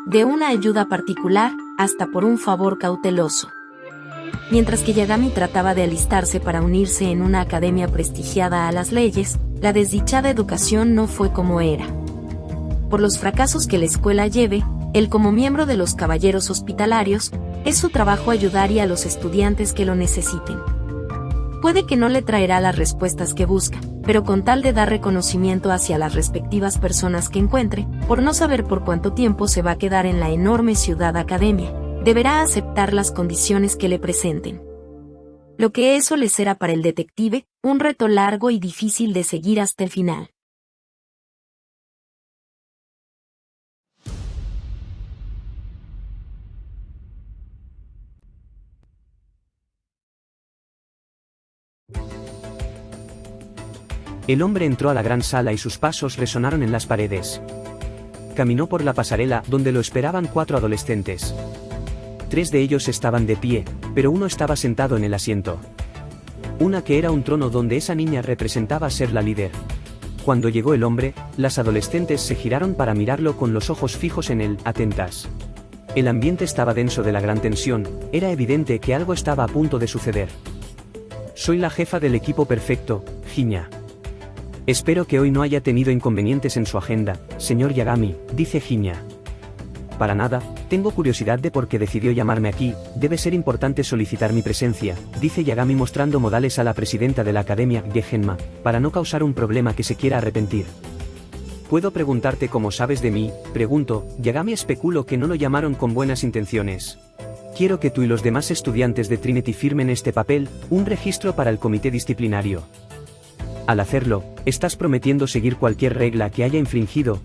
de una ayuda particular hasta por un favor cauteloso. Mientras que Yagami trataba de alistarse para unirse en una academia prestigiada a las leyes, la desdichada educación no fue como era. Por los fracasos que la escuela lleve, él como miembro de los caballeros hospitalarios, es su trabajo ayudar a los estudiantes que lo necesiten. Puede que no le traerá las respuestas que busca, pero con tal de dar reconocimiento hacia las respectivas personas que encuentre, por no saber por cuánto tiempo se va a quedar en la enorme ciudad academia, deberá aceptar las condiciones que le presenten. Lo que eso le será para el detective, un reto largo y difícil de seguir hasta el final. El hombre entró a la gran sala y sus pasos resonaron en las paredes. Caminó por la pasarela, donde lo esperaban 4 adolescentes. 3 de ellos estaban de pie, pero uno estaba sentado en el asiento. Una que era un trono donde esa niña representaba ser la líder. Cuando llegó el hombre, las adolescentes se giraron para mirarlo con los ojos fijos en él, atentas. El ambiente estaba denso de la gran tensión, era evidente que algo estaba a punto de suceder. Soy la jefa del equipo perfecto, Hinya. Espero que hoy no haya tenido inconvenientes en su agenda, señor Yagami, dice Hinya. Para nada, tengo curiosidad de por qué decidió llamarme aquí, debe ser importante solicitar mi presencia, dice Yagami mostrando modales a la presidenta de la academia, Gehenma, para no causar un problema que se quiera arrepentir. ¿Puedo preguntarte cómo sabes de mí? Pregunto, Yagami especulo que no lo llamaron con buenas intenciones. Quiero que tú y los demás estudiantes de Trinity firmen este papel, un registro para el comité disciplinario. Al hacerlo, estás prometiendo seguir cualquier regla que haya infringido.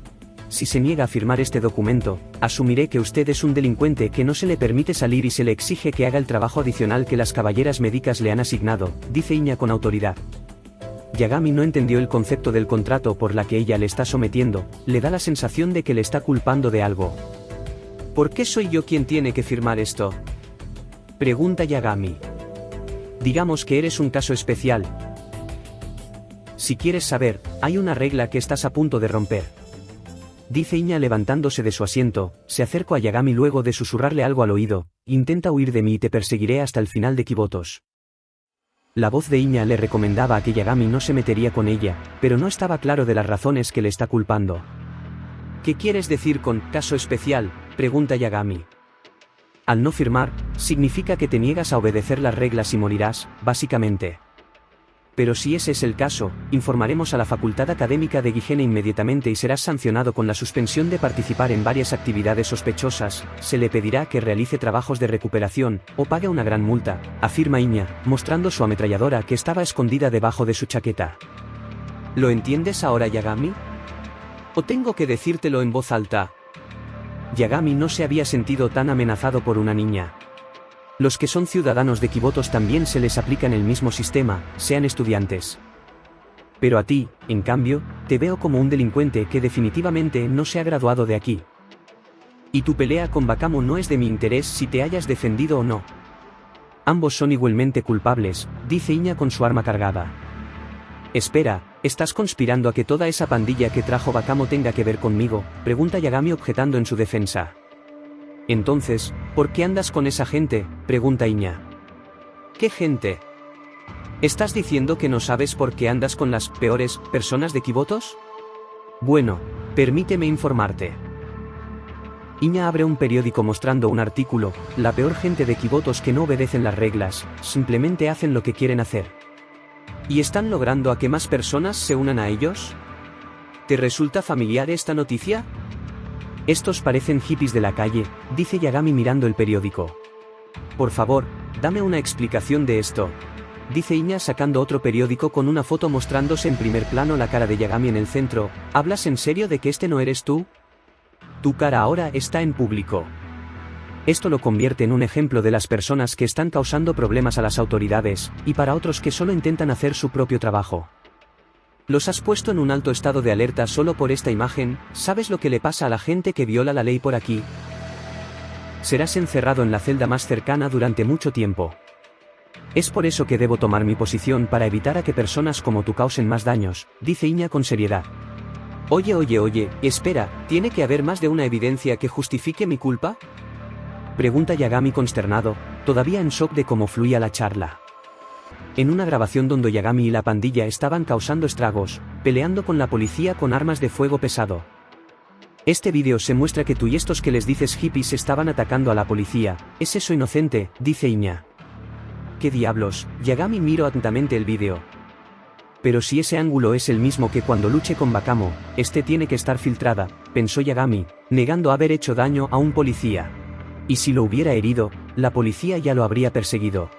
Si se niega a firmar este documento, asumiré que usted es un delincuente que no se le permite salir y se le exige que haga el trabajo adicional que las caballeras médicas le han asignado, dice Hinya con autoridad. Yagami no entendió el concepto del contrato por la que ella le está sometiendo, le da la sensación de que le está culpando de algo. ¿Por qué soy yo quien tiene que firmar esto? Pregunta Yagami. Digamos que eres un caso especial. Si quieres saber, hay una regla que estás a punto de romper. Dice Hinya levantándose de su asiento, se acercó a Yagami luego de susurrarle algo al oído, intenta huir de mí y te perseguiré hasta el final de Kibotos. La voz de Hinya le recomendaba a que Yagami no se metería con ella, pero no estaba claro de las razones que le está culpando. ¿Qué quieres decir con caso especial? Pregunta Yagami. Al no firmar, significa que te niegas a obedecer las reglas y morirás, básicamente. Pero si ese es el caso, informaremos a la facultad académica de Gihenne inmediatamente y serás sancionado con la suspensión de participar en varias actividades sospechosas, se le pedirá que realice trabajos de recuperación, o pague una gran multa, afirma Hinya, mostrando su ametralladora que estaba escondida debajo de su chaqueta. ¿Lo entiendes ahora, Yagami? ¿O tengo que decírtelo en voz alta? Yagami no se había sentido tan amenazado por una niña. Los que son ciudadanos de Kibotos también se les aplica el mismo sistema, sean estudiantes. Pero a ti, en cambio, te veo como un delincuente que definitivamente no se ha graduado de aquí. Y tu pelea con Bakamo no es de mi interés si te hayas defendido o no. Ambos son igualmente culpables, dice Hinya con su arma cargada. Espera, ¿estás conspirando a que toda esa pandilla que trajo Bakamo tenga que ver conmigo? Pregunta Yagami objetando en su defensa. Entonces, ¿por qué andas con esa gente? Pregunta Hinya. ¿Qué gente? ¿Estás diciendo que no sabes por qué andas con las peores personas de Kibotos? Bueno, permíteme informarte. Hinya abre un periódico mostrando un artículo, la peor gente de Kibotos que no obedecen las reglas, simplemente hacen lo que quieren hacer. ¿Y están logrando a que más personas se unan a ellos? ¿Te resulta familiar esta noticia? Estos parecen hippies de la calle, dice Yagami mirando el periódico. Por favor, dame una explicación de esto. Dice Hinya sacando otro periódico con una foto mostrándose en primer plano la cara de Yagami en el centro. ¿Hablas en serio de que este no eres tú? Tu cara ahora está en público. Esto lo convierte en un ejemplo de las personas que están causando problemas a las autoridades, y para otros que solo intentan hacer su propio trabajo. Los has puesto en un alto estado de alerta solo por esta imagen. ¿Sabes lo que le pasa a la gente que viola la ley por aquí? Serás encerrado en la celda más cercana durante mucho tiempo. Es por eso que debo tomar mi posición para evitar a que personas como tú causen más daños, dice Hinya con seriedad. Oye, espera, ¿tiene que haber más de una evidencia que justifique mi culpa? Pregunta Yagami consternado, todavía en shock de cómo fluía la charla. En una grabación donde Yagami y la pandilla estaban causando estragos, peleando con la policía con armas de fuego pesado. Este vídeo se muestra que tú y estos que les dices hippies estaban atacando a la policía. ¿Es eso inocente?, dice Iña. ¿Qué diablos? Yagami miró atentamente el vídeo. Pero si ese ángulo es el mismo que cuando luché con Bakamo, este tiene que estar filtrada, pensó Yagami, negando haber hecho daño a un policía. Y si lo hubiera herido, la policía ya lo habría perseguido.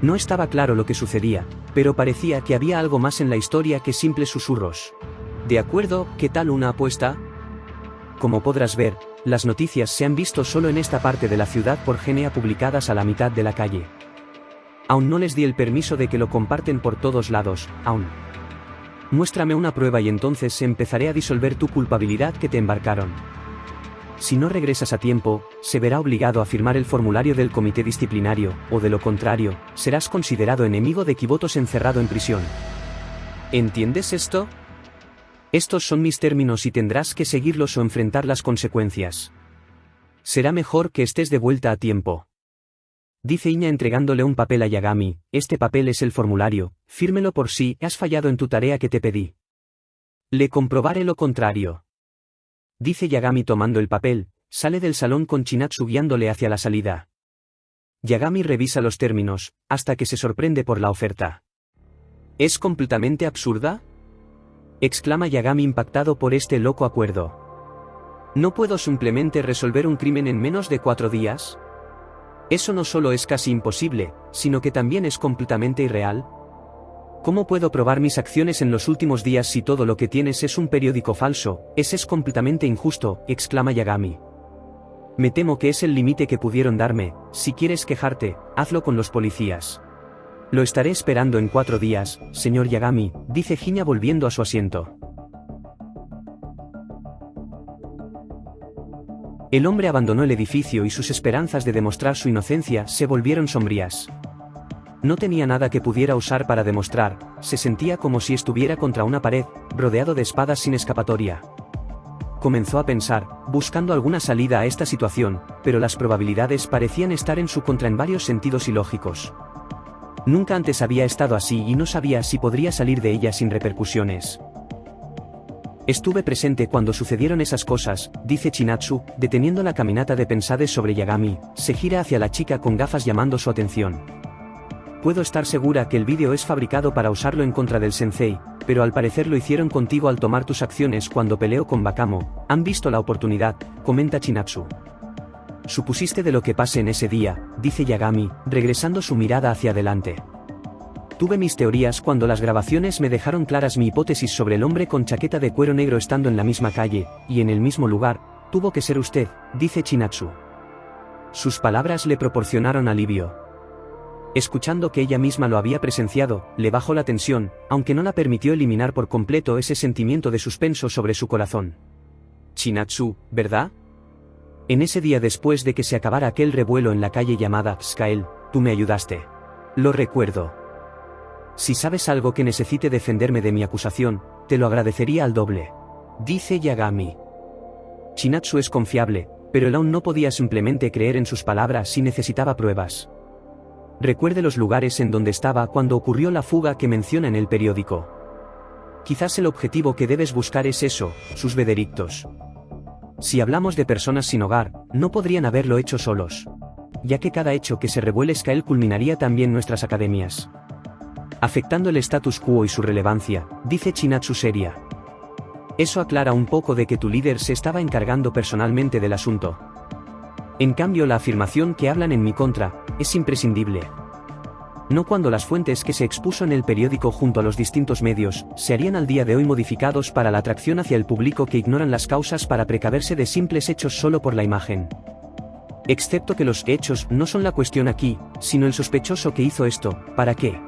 No estaba claro lo que sucedía, pero parecía que había algo más en la historia que simples susurros. ¿De acuerdo? ¿Qué tal una apuesta? Como podrás ver, las noticias se han visto solo en esta parte de la ciudad por GNA publicadas a la mitad de la calle. Aún no les di el permiso de que lo comparten por todos lados, aún. Muéstrame una prueba y entonces empezaré a disolver tu culpabilidad que te embarcaron. Si no regresas a tiempo, se verá obligado a firmar el formulario del comité disciplinario, o de lo contrario, serás considerado enemigo de Kibotos encerrado en prisión. ¿Entiendes esto? Estos son mis términos y tendrás que seguirlos o enfrentar las consecuencias. Será mejor que estés de vuelta a tiempo. Dice Iña entregándole un papel a Yagami, este papel es el formulario, fírmelo por si has fallado en tu tarea que te pedí. Le comprobaré lo contrario. Dice Yagami tomando el papel, sale del salón con Chinatsu guiándole hacia la salida. Yagami revisa los términos, hasta que se sorprende por la oferta. ¿Es completamente absurda?, exclama Yagami impactado por este loco acuerdo. ¿No puedo simplemente resolver un crimen en menos de 4 días? Eso no solo es casi imposible, sino que también es completamente irreal. ¿Cómo puedo probar mis acciones en los últimos días si todo lo que tienes es un periódico falso? Ese es completamente injusto, exclama Yagami. Me temo que es el límite que pudieron darme. Si quieres quejarte, hazlo con los policías. Lo estaré esperando en 4 días, señor Yagami, dice Hinya volviendo a su asiento. El hombre abandonó el edificio y sus esperanzas de demostrar su inocencia se volvieron sombrías. No tenía nada que pudiera usar para demostrar, se sentía como si estuviera contra una pared, rodeado de espadas sin escapatoria. Comenzó a pensar, buscando alguna salida a esta situación, pero las probabilidades parecían estar en su contra en varios sentidos ilógicos. Nunca antes había estado así y no sabía si podría salir de ella sin repercusiones. Estuve presente cuando sucedieron esas cosas, dice Chinatsu, deteniendo la caminata de Pensades sobre Yagami, se gira hacia la chica con gafas llamando su atención. Puedo estar segura que el vídeo es fabricado para usarlo en contra del sensei, pero al parecer lo hicieron contigo al tomar tus acciones cuando peleó con Bakamo, han visto la oportunidad, comenta Chinatsu. Supusiste de lo que pase en ese día, dice Yagami, regresando su mirada hacia adelante. Tuve mis teorías cuando las grabaciones me dejaron claras mi hipótesis sobre el hombre con chaqueta de cuero negro estando en la misma calle, y en el mismo lugar, tuvo que ser usted, dice Chinatsu. Sus palabras le proporcionaron alivio. Escuchando que ella misma lo había presenciado, le bajó la tensión, aunque no la permitió eliminar por completo ese sentimiento de suspenso sobre su corazón. Chinatsu, ¿verdad? En ese día después de que se acabara aquel revuelo en la calle llamada Skael, tú me ayudaste. Lo recuerdo. Si sabes algo que necesite defenderme de mi acusación, te lo agradecería al doble. Dice Yagami. Chinatsu es confiable, pero él aún no podía simplemente creer en sus palabras y necesitaba pruebas. Recuerde los lugares en donde estaba cuando ocurrió la fuga que menciona en el periódico. Quizás el objetivo que debes buscar es eso, sus veredictos. Si hablamos de personas sin hogar, no podrían haberlo hecho solos. Ya que cada hecho que se revuele Skael culminaría también nuestras academias. Afectando el status quo y su relevancia, dice Chinatsu seria. Eso aclara un poco de que tu líder se estaba encargando personalmente del asunto. En cambio la afirmación que hablan en mi contra, es imprescindible. No cuando las fuentes que se expuso en el periódico junto a los distintos medios, se harían al día de hoy modificados para la atracción hacia el público que ignoran las causas para precaverse de simples hechos solo por la imagen. Excepto que los hechos no son la cuestión aquí, sino el sospechoso que hizo esto, ¿para qué?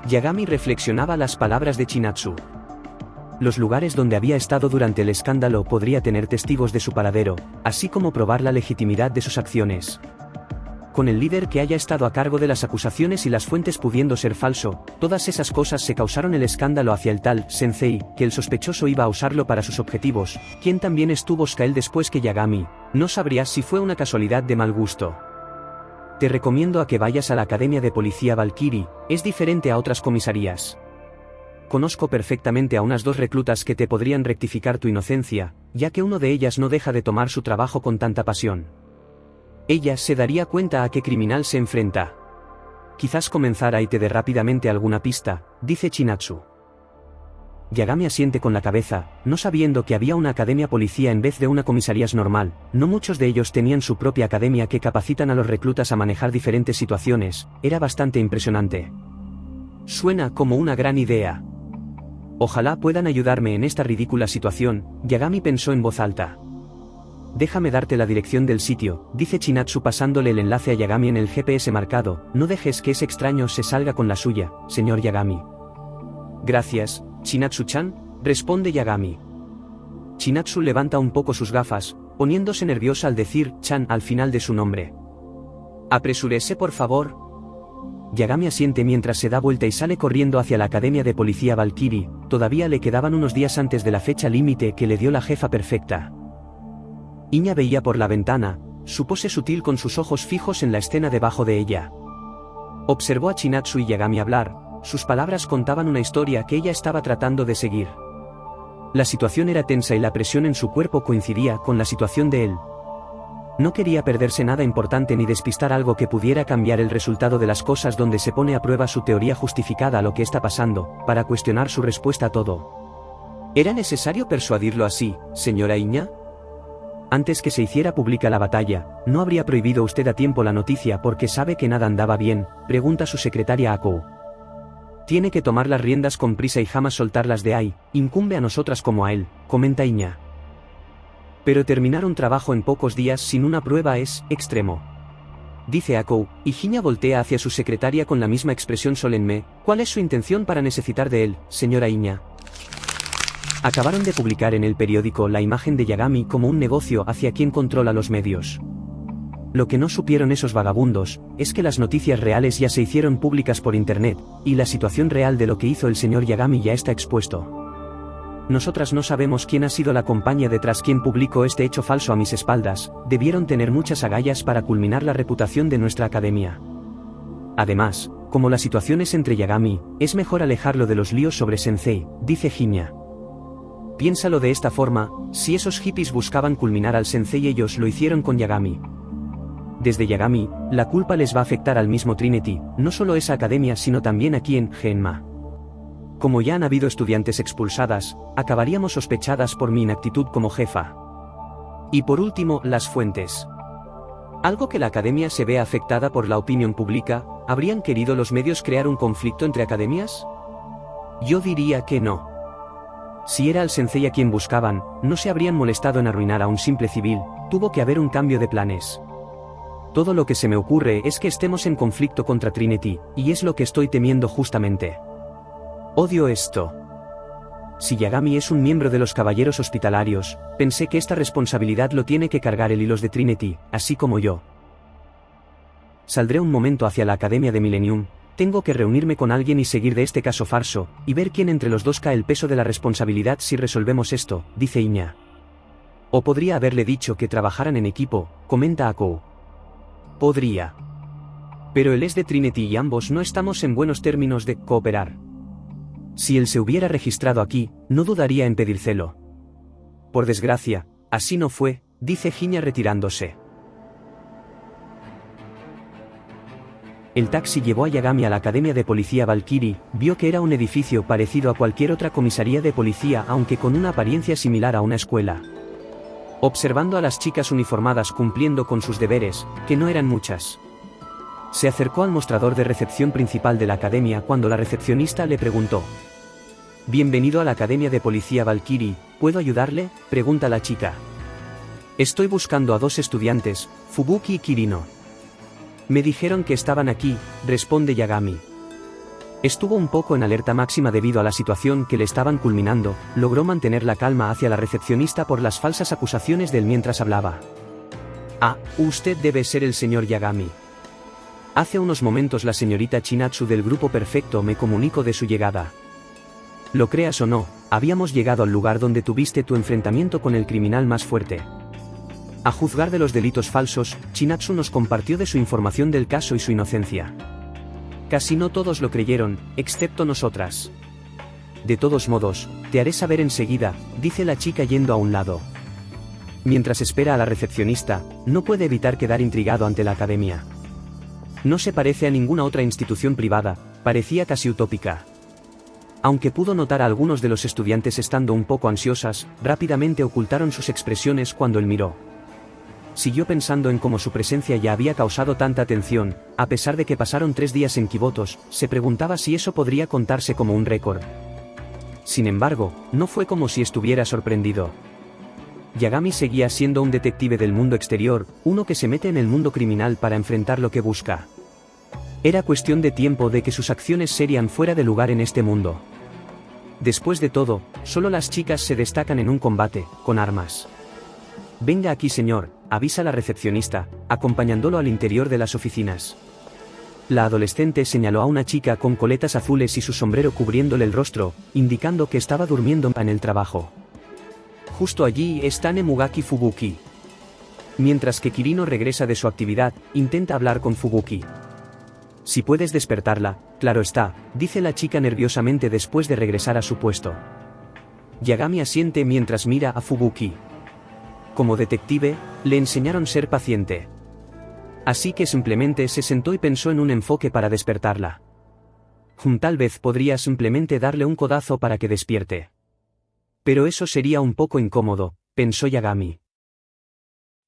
Yagami reflexionaba las palabras de Chinatsu. Los lugares donde había estado durante el escándalo podría tener testigos de su paradero, así como probar la legitimidad de sus acciones. con el líder que haya estado a cargo de las acusaciones y las fuentes pudiendo ser falso, todas esas cosas se causaron el escándalo hacia el tal Sensei, que el sospechoso iba a usarlo para sus objetivos, quien también estuvo Skael después que Yagami. No sabrías si fue una casualidad de mal gusto. Te recomiendo a que vayas a la Academia de Policía Valkyrie, es diferente a otras comisarías. Conozco perfectamente a unas 2 reclutas que te podrían rectificar tu inocencia, ya que uno de ellas no deja de tomar su trabajo con tanta pasión. Ella se daría cuenta a qué criminal se enfrenta. Quizás comenzara y te dé rápidamente alguna pista, dice Chinatsu. Yagami asiente con la cabeza, no sabiendo que había una academia policía en vez de una comisarías normal. No muchos de ellos tenían su propia academia que capacitan a los reclutas a manejar diferentes situaciones. Era bastante impresionante. Suena como una gran idea. Ojalá puedan ayudarme en esta ridícula situación, Yagami pensó en voz alta. Déjame darte la dirección del sitio, dice Chinatsu pasándole el enlace a Yagami en el GPS marcado. No dejes que ese extraño se salga con la suya, señor Yagami. Gracias, Chinatsu-chan, responde Yagami. Chinatsu levanta un poco sus gafas, poniéndose nerviosa al decir Chan al final de su nombre. Apresúrese por favor. Yagami asiente mientras se da vuelta y sale corriendo hacia la Academia de Policía Valkyrie. Todavía le quedaban unos días antes de la fecha límite que le dio la jefa perfecta. Iña veía por la ventana, su pose sutil con sus ojos fijos en la escena debajo de ella. Observó a Chinatsu y Yagami hablar, sus palabras contaban una historia que ella estaba tratando de seguir. La situación era tensa y la presión en su cuerpo coincidía con la situación de él. No quería perderse nada importante ni despistar algo que pudiera cambiar el resultado de las cosas donde se pone a prueba su teoría justificada a lo que está pasando, para cuestionar su respuesta a todo. ¿Era necesario persuadirlo así, señora Iña? Antes que se hiciera pública la batalla, ¿no habría prohibido usted a tiempo la noticia porque sabe que nada andaba bien?, pregunta su secretaria Akou. Tiene que tomar las riendas con prisa y jamás soltarlas de ahí, incumbe a nosotras como a él, comenta Iña. Pero terminar un trabajo en pocos días sin una prueba es extremo. Dice Akou, y Iña voltea hacia su secretaria con la misma expresión solemne. ¿Cuál es su intención para necesitar de él, señora Iña? Acabaron de publicar en el periódico la imagen de Yagami como un negocio hacia quien controla los medios. Lo que no supieron esos vagabundos, es que las noticias reales ya se hicieron públicas por internet, y la situación real de lo que hizo el señor Yagami ya está expuesto. Nosotras no sabemos quién ha sido la compañía detrás quien publicó este hecho falso a mis espaldas, debieron tener muchas agallas para culminar la reputación de nuestra academia. Además, como la situación es entre Yagami, es mejor alejarlo de los líos sobre Sensei, dice Iña. Piénsalo de esta forma, si esos hippies buscaban culminar al Sensei ellos lo hicieron con Yagami. Desde Yagami, la culpa les va a afectar al mismo Trinity, no solo esa academia sino también aquí en Genma. Como ya han habido estudiantes expulsadas, acabaríamos sospechadas por mi inactitud como jefa. Y por último, las fuentes. Algo que la academia se vea afectada por la opinión pública, ¿habrían querido los medios crear un conflicto entre academias? Yo diría que no. Si era al Sensei a quien buscaban, no se habrían molestado en arruinar a un simple civil, tuvo que haber un cambio de planes. Todo lo que se me ocurre es que estemos en conflicto contra Trinity, y es lo que estoy temiendo justamente. Odio esto. Si Yagami es un miembro de los caballeros hospitalarios, pensé que esta responsabilidad lo tiene que cargar el hilos de Trinity, así como yo. Saldré un momento hacia la Academia de Millennium. Tengo que reunirme con alguien y seguir de este caso farso, y ver quién entre los dos cae el peso de la responsabilidad si resolvemos esto, dice Iña. O podría haberle dicho que trabajaran en equipo, comenta Akou. Podría. Pero él es de Trinity y ambos no estamos en buenos términos de cooperar. Si él se hubiera registrado aquí, no dudaría en pedírselo. Por desgracia, así no fue, dice Iña retirándose. El taxi llevó a Yagami a la Academia de Policía Valkyrie, vio que era un edificio parecido a cualquier otra comisaría de policía aunque con una apariencia similar a una escuela. Observando a las chicas uniformadas cumpliendo con sus deberes, que no eran muchas. Se acercó al mostrador de recepción principal de la academia cuando la recepcionista le preguntó. Bienvenido a la Academia de Policía Valkyrie, ¿puedo ayudarle?, pregunta la chica. Estoy buscando a 2 estudiantes, Fubuki y Kirino. Me dijeron que estaban aquí, responde Yagami. Estuvo un poco en alerta máxima debido a la situación que le estaban culminando, logró mantener la calma hacia la recepcionista por las falsas acusaciones de él mientras hablaba. Ah, usted debe ser el señor Yagami. Hace unos momentos la señorita Chinatsu del Grupo Perfecto me comunicó de su llegada. Lo creas o no, habíamos llegado al lugar donde tuviste tu enfrentamiento con el criminal más fuerte. A juzgar de los delitos falsos, Chinatsu nos compartió de su información del caso y su inocencia. Casi no todos lo creyeron, excepto nosotras. De todos modos, te haré saber enseguida, dice la chica yendo a un lado. Mientras espera a la recepcionista, no puede evitar quedar intrigado ante la academia. No se parece a ninguna otra institución privada, parecía casi utópica. Aunque pudo notar a algunos de los estudiantes estando un poco ansiosas, rápidamente ocultaron sus expresiones cuando él miró. Siguió pensando en cómo su presencia ya había causado tanta atención, a pesar de que pasaron 3 días en Kibotos, se preguntaba si eso podría contarse como un récord. Sin embargo, no fue como si estuviera sorprendido. Yagami seguía siendo un detective del mundo exterior, uno que se mete en el mundo criminal para enfrentar lo que busca. Era cuestión de tiempo de que sus acciones serían fuera de lugar en este mundo. Después de todo, solo las chicas se destacan en un combate, con armas. Venga aquí señor, avisa la recepcionista, acompañándolo al interior de las oficinas. La adolescente señaló a una chica con coletas azules y su sombrero cubriéndole el rostro, indicando que estaba durmiendo en el trabajo. Justo allí está Nemugaki Fubuki. Mientras que Kirino regresa de su actividad, intenta hablar con Fubuki. Si puedes despertarla, claro está, dice la chica nerviosamente después de regresar a su puesto. Yagami asiente mientras mira a Fubuki. Como detective, le enseñaron ser paciente. Así que simplemente se sentó y pensó en un enfoque para despertarla. Tal vez podría simplemente darle un codazo para que despierte. Pero eso sería un poco incómodo, pensó Yagami.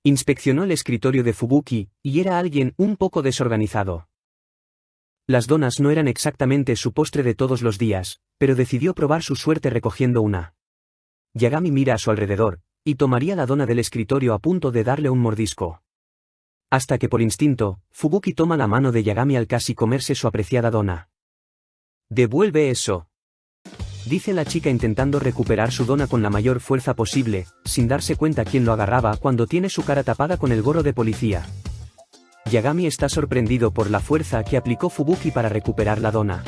Inspeccionó el escritorio de Fubuki, y era alguien un poco desorganizado. Las donas no eran exactamente su postre de todos los días, pero decidió probar su suerte recogiendo una. Yagami mira a su alrededor, y tomaría la dona del escritorio a punto de darle un mordisco. Hasta que por instinto, Fubuki toma la mano de Yagami al casi comerse su apreciada dona. «Devuelve eso», dice la chica intentando recuperar su dona con la mayor fuerza posible, sin darse cuenta quién lo agarraba cuando tiene su cara tapada con el gorro de policía. Yagami está sorprendido por la fuerza que aplicó Fubuki para recuperar la dona.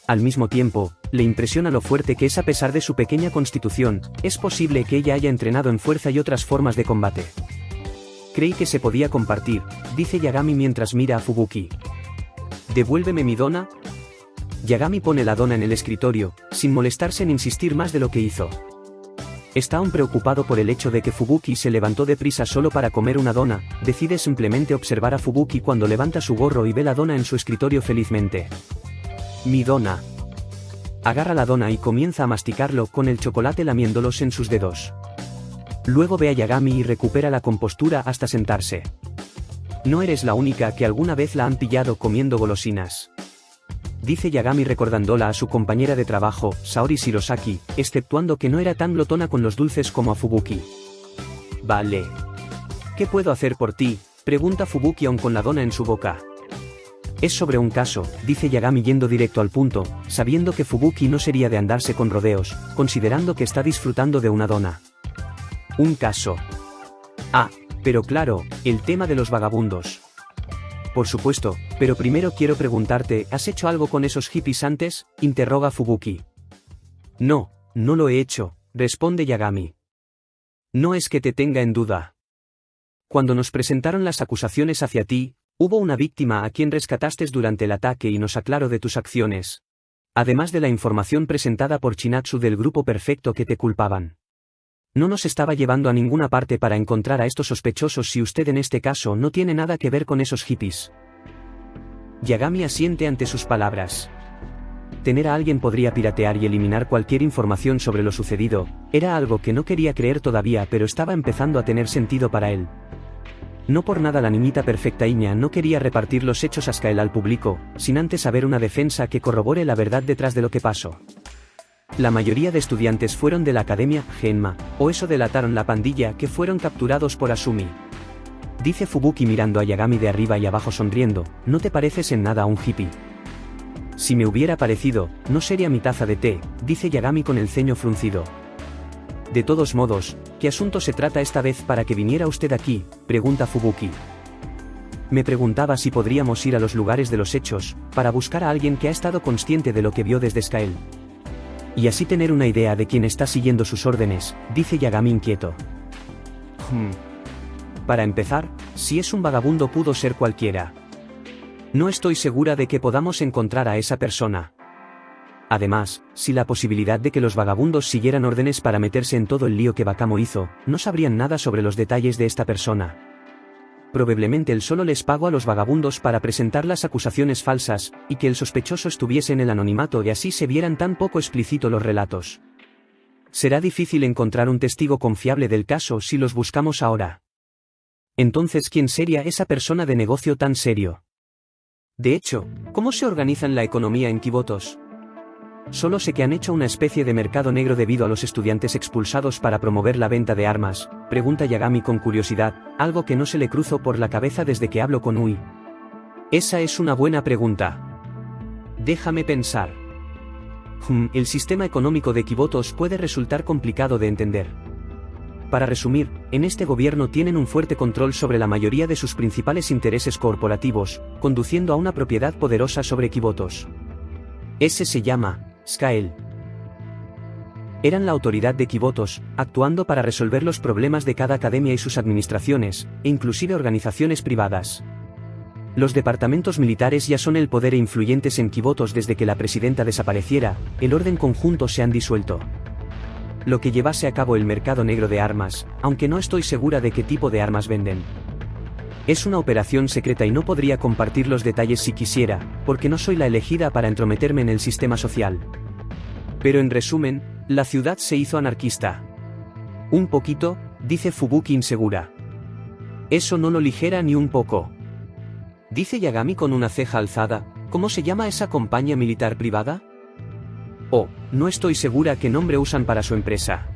Al mismo tiempo, le impresiona lo fuerte que es a pesar de su pequeña constitución, es posible que ella haya entrenado en fuerza y otras formas de combate. Creí que se podía compartir, dice Yagami mientras mira a Fubuki. «¿Devuélveme mi dona?» Yagami pone la dona en el escritorio, sin molestarse en insistir más de lo que hizo. Está aún preocupado por el hecho de que Fubuki se levantó deprisa solo para comer una dona, decide simplemente observar a Fubuki cuando levanta su gorro y ve la dona en su escritorio felizmente. «Mi dona». Agarra la dona y comienza a masticarlo con el chocolate lamiéndolos en sus dedos. Luego ve a Yagami y recupera la compostura hasta sentarse. «No eres la única que alguna vez la han pillado comiendo golosinas», dice Yagami recordándola a su compañera de trabajo, Saori Shirosaki, exceptuando que no era tan glotona con los dulces como a Fubuki. «Vale. ¿Qué puedo hacer por ti?», pregunta Fubuki aún con la dona en su boca. «Es sobre un caso», dice Yagami yendo directo al punto, sabiendo que Fubuki no sería de andarse con rodeos, considerando que está disfrutando de una dona. «¿Un caso?» «Ah, pero claro, el tema de los vagabundos». «Por supuesto, pero primero quiero preguntarte, ¿has hecho algo con esos hippies antes?», interroga Fubuki. «No, no lo he hecho», responde Yagami. «No es que te tenga en duda. Cuando nos presentaron las acusaciones hacia ti, hubo una víctima a quien rescataste durante el ataque y nos aclaró de tus acciones. Además de la información presentada por Chinatsu del Grupo Perfecto que te culpaban. No nos estaba llevando a ninguna parte para encontrar a estos sospechosos si usted en este caso no tiene nada que ver con esos hippies». Yagami asiente ante sus palabras. Tener a alguien podría piratear y eliminar cualquier información sobre lo sucedido, era algo que no quería creer todavía pero estaba empezando a tener sentido para él. No por nada la niñita perfectaíña no quería repartir los hechos a Skael al público, sin antes haber una defensa que corrobore la verdad detrás de lo que pasó. La mayoría de estudiantes fueron de la Academia Genma, o eso delataron la pandilla que fueron capturados por Asumi. Dice Fubuki mirando a Yagami de arriba y abajo sonriendo, «No te pareces en nada a un hippie». «Si me hubiera parecido, no sería mi taza de té», dice Yagami con el ceño fruncido. «De todos modos, ¿qué asunto se trata esta vez para que viniera usted aquí?», pregunta Fubuki. Me preguntaba si podríamos ir a los lugares de los hechos, para buscar a alguien que ha estado consciente de lo que vio desde Skael. Y así tener una idea de quién está siguiendo sus órdenes, dice Yagami inquieto. Para empezar, si es un vagabundo pudo ser cualquiera. No estoy segura de que podamos encontrar a esa persona. Además, si la posibilidad de que los vagabundos siguieran órdenes para meterse en todo el lío que Bakamo hizo, no sabrían nada sobre los detalles de esta persona. Probablemente él solo les pagó a los vagabundos para presentar las acusaciones falsas, y que el sospechoso estuviese en el anonimato y así se vieran tan poco explícito los relatos. Será difícil encontrar un testigo confiable del caso si los buscamos ahora. Entonces, ¿quién sería esa persona de negocio tan serio? De hecho, ¿cómo se organiza la economía en Kibotos? Solo sé que han hecho una especie de mercado negro debido a los estudiantes expulsados para promover la venta de armas, pregunta Yagami con curiosidad, algo que no se le cruzó por la cabeza desde que hablo con Ui. Esa es una buena pregunta. Déjame pensar. El sistema económico de Kibotos puede resultar complicado de entender. Para resumir, en este gobierno tienen un fuerte control sobre la mayoría de sus principales intereses corporativos, conduciendo a una propiedad poderosa sobre Kibotos. Ese se llama Skael. Eran la autoridad de Kibotos, actuando para resolver los problemas de cada academia y sus administraciones, e inclusive organizaciones privadas. Los departamentos militares ya son el poder e influyentes en Kibotos desde que la presidenta desapareciera, el orden conjunto se han disuelto. Lo que llevase a cabo el mercado negro de armas, aunque no estoy segura de qué tipo de armas venden. Es una operación secreta y no podría compartir los detalles si quisiera, porque no soy la elegida para entrometerme en el sistema social. Pero en resumen, la ciudad se hizo anarquista. Un poquito, dice Fubuki insegura. Eso no lo ligera ni un poco. Dice Yagami con una ceja alzada, ¿cómo se llama esa compañía militar privada? Oh, no estoy segura qué nombre usan para su empresa.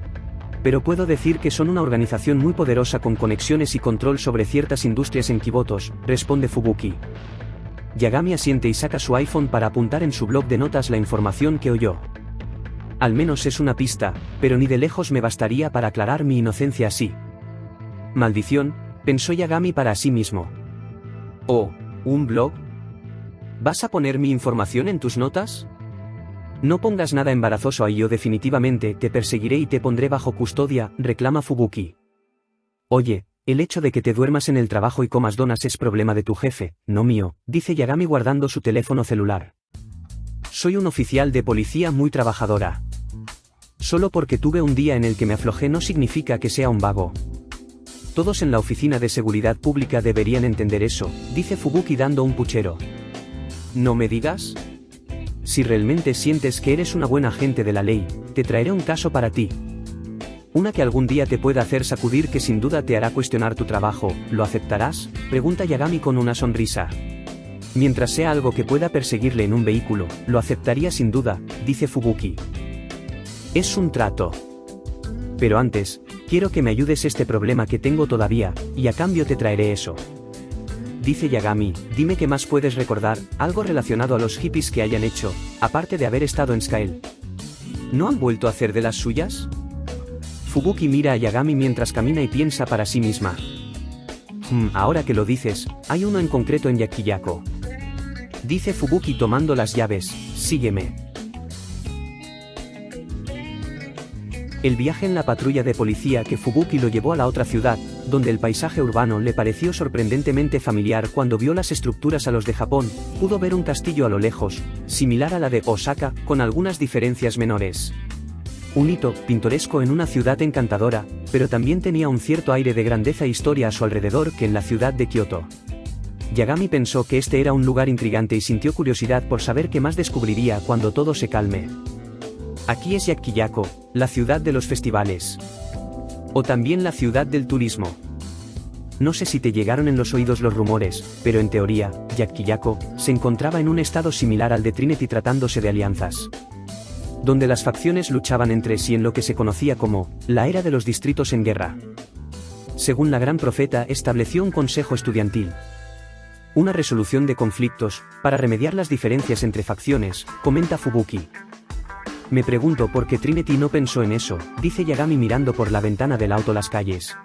Pero puedo decir que son una organización muy poderosa con conexiones y control sobre ciertas industrias en Kibotos, responde Fubuki. Yagami asiente y saca su iPhone para apuntar en su blog de notas la información que oyó. Al menos es una pista, pero ni de lejos me bastaría para aclarar mi inocencia así. Maldición, pensó Yagami para sí mismo. Oh, ¿un blog? ¿Vas a poner mi información en tus notas? No pongas nada embarazoso ahí o definitivamente te perseguiré y te pondré bajo custodia, reclama Fubuki. Oye, el hecho de que te duermas en el trabajo y comas donas es problema de tu jefe, no mío, dice Yagami guardando su teléfono celular. Soy un oficial de policía muy trabajadora. Solo porque tuve un día en el que me aflojé no significa que sea un vago. Todos en la oficina de seguridad pública deberían entender eso, dice Fubuki dando un puchero. ¿No me digas? Si realmente sientes que eres una buena agente de la ley, te traeré un caso para ti. Una que algún día te pueda hacer sacudir que sin duda te hará cuestionar tu trabajo, ¿lo aceptarás? Pregunta Yagami con una sonrisa. Mientras sea algo que pueda perseguirle en un vehículo, lo aceptaría sin duda, dice Fubuki. Es un trato. Pero antes, quiero que me ayudes este problema que tengo todavía, y a cambio te traeré eso. Dice Yagami, dime qué más puedes recordar, algo relacionado a los hippies que hayan hecho, aparte de haber estado en Skael. ¿No han vuelto a hacer de las suyas? Fubuki mira a Yagami mientras camina y piensa para sí misma. Ahora que lo dices, hay uno en concreto en Yakiyako. Dice Fubuki tomando las llaves, sígueme. El viaje en la patrulla de policía que Fubuki lo llevó a la otra ciudad, donde el paisaje urbano le pareció sorprendentemente familiar cuando vio las estructuras a los de Japón, pudo ver un castillo a lo lejos, similar a la de Osaka, con algunas diferencias menores. Un hito pintoresco en una ciudad encantadora, pero también tenía un cierto aire de grandeza e historia a su alrededor que en la ciudad de Kioto. Yagami pensó que este era un lugar intrigante y sintió curiosidad por saber qué más descubriría cuando todo se calme. Aquí es Yakiyako, la ciudad de los festivales. O también la ciudad del turismo. No sé si te llegaron en los oídos los rumores, pero en teoría, Yakiyako se encontraba en un estado similar al de Trinity tratándose de alianzas. Donde las facciones luchaban entre sí en lo que se conocía como la era de los distritos en guerra. Según la gran profeta, estableció un consejo estudiantil. Una resolución de conflictos, para remediar las diferencias entre facciones, comenta Fubuki. Me pregunto por qué Trinity no pensó en eso, dice Yagami mirando por la ventana del auto las calles.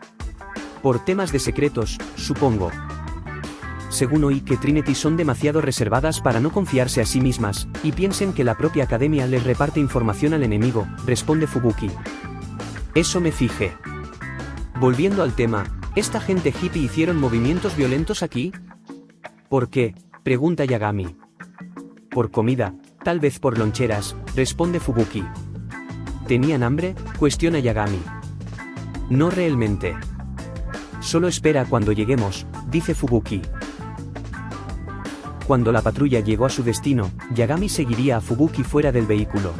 Por temas de secretos, supongo. Según oí que Trinity son demasiado reservadas para no confiarse a sí mismas, y piensen que la propia academia les reparte información al enemigo, responde Fubuki. Eso me fijé. Volviendo al tema, ¿esta gente hippie hicieron movimientos violentos aquí? ¿Por qué?, pregunta Yagami. Por comida, tal vez por loncheras, responde Fubuki. ¿Tenían hambre?, cuestiona Yagami. No realmente. Solo espera cuando lleguemos, dice Fubuki. Cuando la patrulla llegó a su destino, Yagami seguiría a Fubuki fuera del vehículo.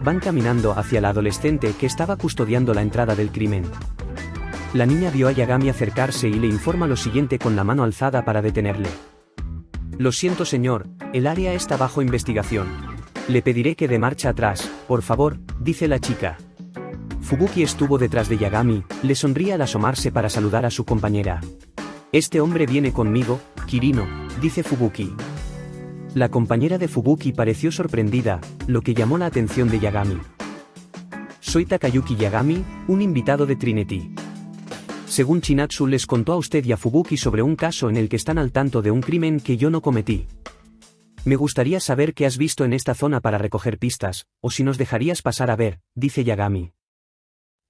Van caminando hacia la adolescente que estaba custodiando la entrada del crimen. La niña vio a Yagami acercarse y le informa lo siguiente con la mano alzada para detenerle. Lo siento señor, el área está bajo investigación. Le pediré que dé marcha atrás, por favor, dice la chica. Fubuki estuvo detrás de Yagami, le sonríe al asomarse para saludar a su compañera. Este hombre viene conmigo, Kirino, dice Fubuki. La compañera de Fubuki pareció sorprendida, lo que llamó la atención de Yagami. Soy Takayuki Yagami, un invitado de Trinity. Según Chinatsu les contó a usted y a Fubuki sobre un caso en el que están al tanto de un crimen que yo no cometí. Me gustaría saber qué has visto en esta zona para recoger pistas, o si nos dejarías pasar a ver, dice Yagami.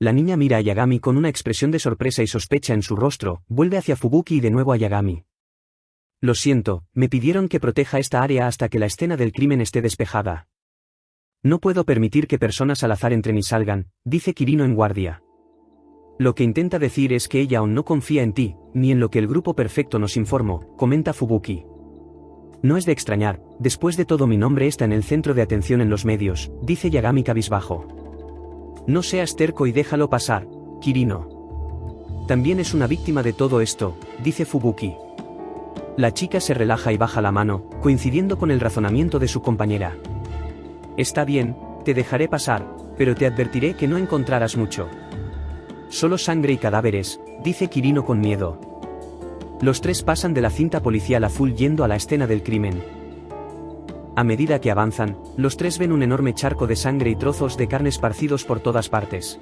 La niña mira a Yagami con una expresión de sorpresa y sospecha en su rostro, vuelve hacia Fubuki y de nuevo a Yagami. Lo siento, me pidieron que proteja esta área hasta que la escena del crimen esté despejada. No puedo permitir que personas al azar entren y salgan, dice Kirino en guardia. Lo que intenta decir es que ella aún no confía en ti, ni en lo que el grupo perfecto nos informó, comenta Fubuki. No es de extrañar, después de todo mi nombre está en el centro de atención en los medios, dice Yagami cabizbajo. No seas terco y déjalo pasar, Kirino. También es una víctima de todo esto, dice Fubuki. La chica se relaja y baja la mano, coincidiendo con el razonamiento de su compañera. Está bien, te dejaré pasar, pero te advertiré que no encontrarás mucho. Solo sangre y cadáveres, dice Kirino con miedo. Los tres pasan de la cinta policial azul yendo a la escena del crimen. A medida que avanzan, los tres ven un enorme charco de sangre y trozos de carne esparcidos por todas partes.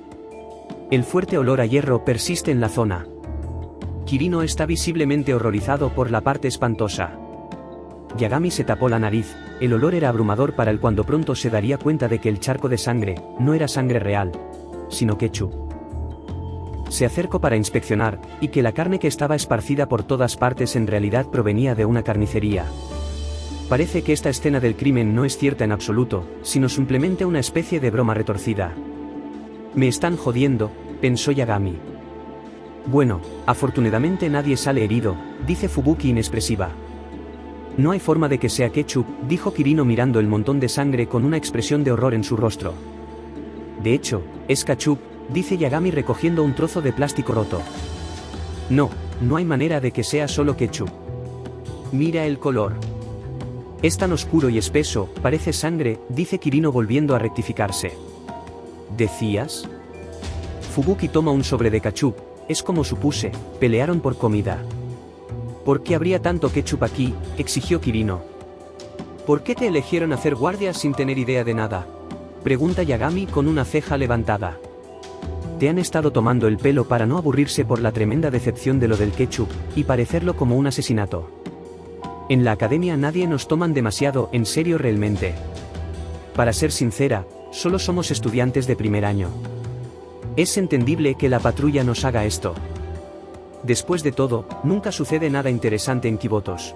El fuerte olor a hierro persiste en la zona. Kirino está visiblemente horrorizado por la parte espantosa. Yagami se tapó la nariz, el olor era abrumador para él cuando pronto se daría cuenta de que el charco de sangre no era sangre real, sino ketchup. Se acercó para inspeccionar, y que la carne que estaba esparcida por todas partes en realidad provenía de una carnicería. Parece que esta escena del crimen no es cierta en absoluto, sino simplemente una especie de broma retorcida. Me están jodiendo, pensó Yagami. Bueno, afortunadamente nadie sale herido, dice Fubuki inexpresiva. No hay forma de que sea ketchup, dijo Kirino mirando el montón de sangre con una expresión de horror en su rostro. De hecho, es ketchup, dice Yagami recogiendo un trozo de plástico roto. No, no hay manera de que sea solo ketchup. Mira el color. Es tan oscuro y espeso, parece sangre, dice Kirino volviendo a rectificarse. ¿Decías? Fubuki toma un sobre de ketchup. Es como supuse, pelearon por comida. ¿Por qué habría tanto ketchup aquí?, exigió Kirino. ¿Por qué te eligieron hacer guardia sin tener idea de nada?, pregunta Yagami con una ceja levantada. Te han estado tomando el pelo para no aburrirse por la tremenda decepción de lo del ketchup, y parecerlo como un asesinato. En la academia nadie nos toman demasiado en serio realmente. Para ser sincera, solo somos estudiantes de primer año. Es entendible que la patrulla nos haga esto. Después de todo, nunca sucede nada interesante en Kibotos.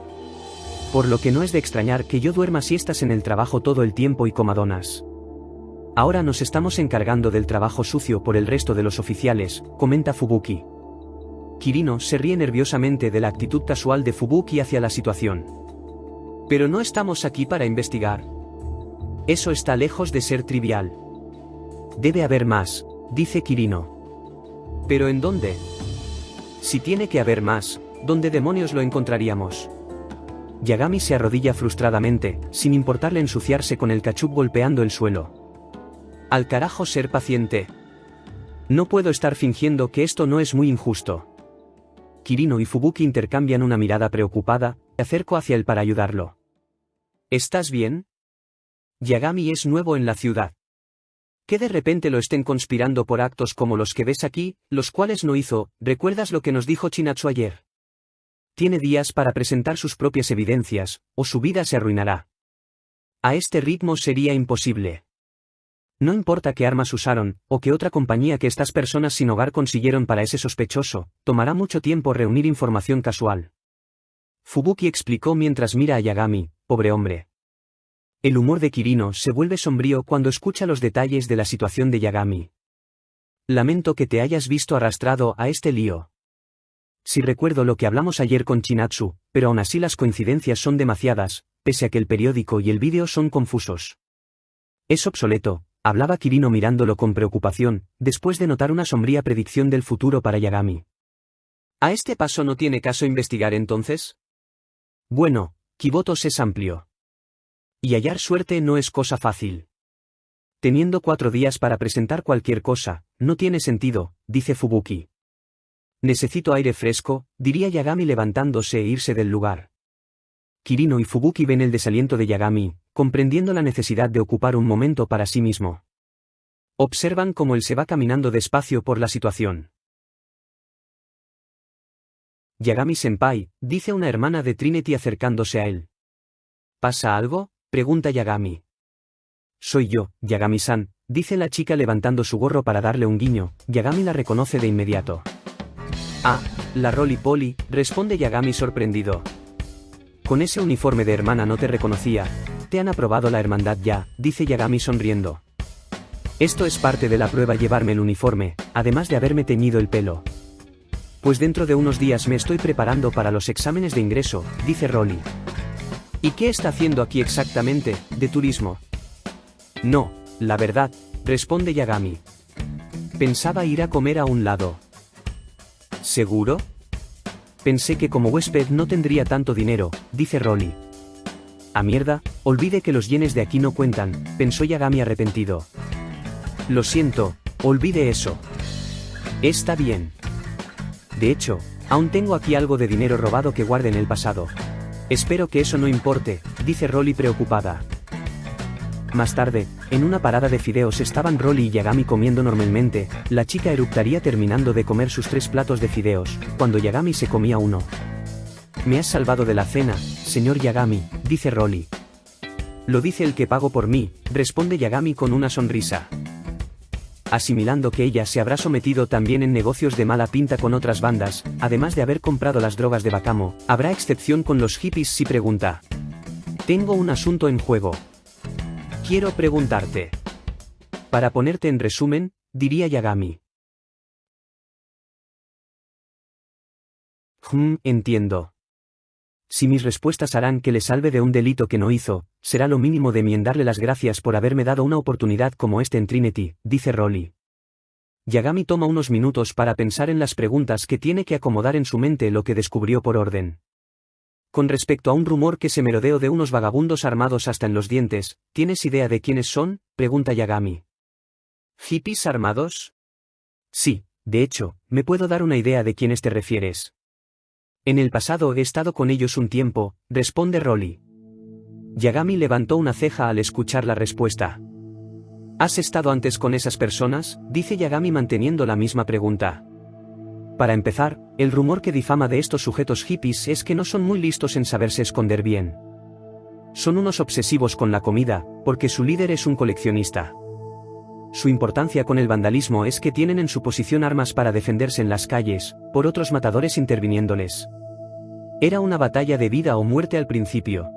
Por lo que no es de extrañar que yo duerma siestas en el trabajo todo el tiempo y coma donas. Ahora nos estamos encargando del trabajo sucio por el resto de los oficiales, comenta Fubuki. Kirino se ríe nerviosamente de la actitud casual de Fubuki hacia la situación. Pero no estamos aquí para investigar. Eso está lejos de ser trivial. Debe haber más, dice Kirino. ¿Pero en dónde? Si tiene que haber más, ¿dónde demonios lo encontraríamos? Yagami se arrodilla frustradamente, sin importarle ensuciarse con el ketchup golpeando el suelo. Al carajo ser paciente. No puedo estar fingiendo que esto no es muy injusto. Kirino y Fubuki intercambian una mirada preocupada, me acerco hacia él para ayudarlo. ¿Estás bien? Yagami es nuevo en la ciudad. Que de repente lo estén conspirando por actos como los que ves aquí, los cuales no hizo. ¿Recuerdas lo que nos dijo Chinatsu ayer? Tiene días para presentar sus propias evidencias, o su vida se arruinará. A este ritmo sería imposible. No importa qué armas usaron, o qué otra compañía que estas personas sin hogar consiguieron para ese sospechoso, tomará mucho tiempo reunir información casual. Fubuki explicó mientras mira a Yagami, pobre hombre. El humor de Kirino se vuelve sombrío cuando escucha los detalles de la situación de Yagami. Lamento que te hayas visto arrastrado a este lío. Sí recuerdo lo que hablamos ayer con Chinatsu, pero aún así las coincidencias son demasiadas, pese a que el periódico y el vídeo son confusos. Es obsoleto, hablaba Kirino mirándolo con preocupación, después de notar una sombría predicción del futuro para Yagami. ¿A este paso no tiene caso investigar entonces? Bueno, Kibotos es amplio. Y hallar suerte no es cosa fácil. Teniendo 4 días para presentar cualquier cosa, no tiene sentido, dice Fubuki. Necesito aire fresco, diría Yagami levantándose e irse del lugar. Kirino y Fubuki ven el desaliento de Yagami, comprendiendo la necesidad de ocupar un momento para sí mismo. Observan cómo él se va caminando despacio por la situación. Yagami-senpai, dice una hermana de Trinity acercándose a él. ¿Pasa algo?, pregunta Yagami. Soy yo, Yagami-san, dice la chica levantando su gorro para darle un guiño. Yagami la reconoce de inmediato. Ah, la Roly-Poly, responde Yagami sorprendido. Con ese uniforme de hermana no te reconocía. Te han aprobado la hermandad ya, dice Yagami sonriendo. Esto es parte de la prueba, llevarme el uniforme, además de haberme teñido el pelo. Pues dentro de unos días me estoy preparando para los exámenes de ingreso, dice Roly. ¿Y qué está haciendo aquí exactamente, de turismo? No, la verdad, responde Yagami. Pensaba ir a comer a un lado. ¿Seguro? Pensé que como huésped no tendría tanto dinero, dice Roly. A mierda, olvide que los yenes de aquí no cuentan, pensó Yagami arrepentido. Lo siento, olvide eso. Está bien. De hecho, aún tengo aquí algo de dinero robado que guardé en el pasado. Espero que eso no importe, dice Roly preocupada. Más tarde, en una parada de fideos estaban Roly y Yagami comiendo normalmente. La chica eructaría terminando de comer sus 3 platos de fideos, cuando Yagami se comía uno. Me has salvado de la cena, señor Yagami, dice Roly. Lo dice el que pagó por mí, responde Yagami con una sonrisa. Asimilando que ella se habrá sometido también en negocios de mala pinta con otras bandas, además de haber comprado las drogas de Bakamo, habrá excepción con los hippies si pregunta. Tengo un asunto en juego. Quiero preguntarte. Para ponerte en resumen, diría Yagami. Entiendo. Si mis respuestas harán que le salve de un delito que no hizo, será lo mínimo de mí en darle las gracias por haberme dado una oportunidad como este en Trinity, dice Roly. Yagami toma unos minutos para pensar en las preguntas que tiene que acomodar en su mente lo que descubrió por orden. Con respecto a un rumor que se merodeó de unos vagabundos armados hasta en los dientes, ¿tienes idea de quiénes son?, pregunta Yagami. ¿Hippies armados? Sí, de hecho, me puedo dar una idea de quiénes te refieres. En el pasado he estado con ellos un tiempo, responde Roly. Yagami levantó una ceja al escuchar la respuesta. ¿Has estado antes con esas personas?, dice Yagami manteniendo la misma pregunta. Para empezar, el rumor que difama de estos sujetos hippies es que no son muy listos en saberse esconder bien. Son unos obsesivos con la comida, porque su líder es un coleccionista. Su importancia con el vandalismo es que tienen en su posición armas para defenderse en las calles, por otros matadores interviniéndoles. Era una batalla de vida o muerte al principio.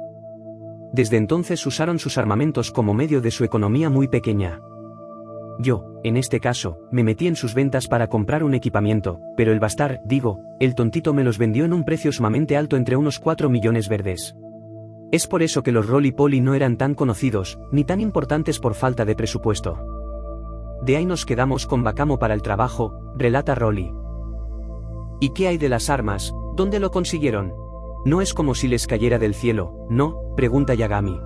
Desde entonces usaron sus armamentos como medio de su economía muy pequeña. Yo, en este caso, me metí en sus ventas para comprar un equipamiento, pero el el tontito me los vendió en un precio sumamente alto, entre unos 4 millones verdes. Es por eso que los Roly-Poly no eran tan conocidos, ni tan importantes por falta de presupuesto. De ahí nos quedamos con Bakamo para el trabajo, relata Roly. ¿Y qué hay de las armas? ¿Dónde lo consiguieron? No es como si les cayera del cielo, ¿no?, pregunta Yagami.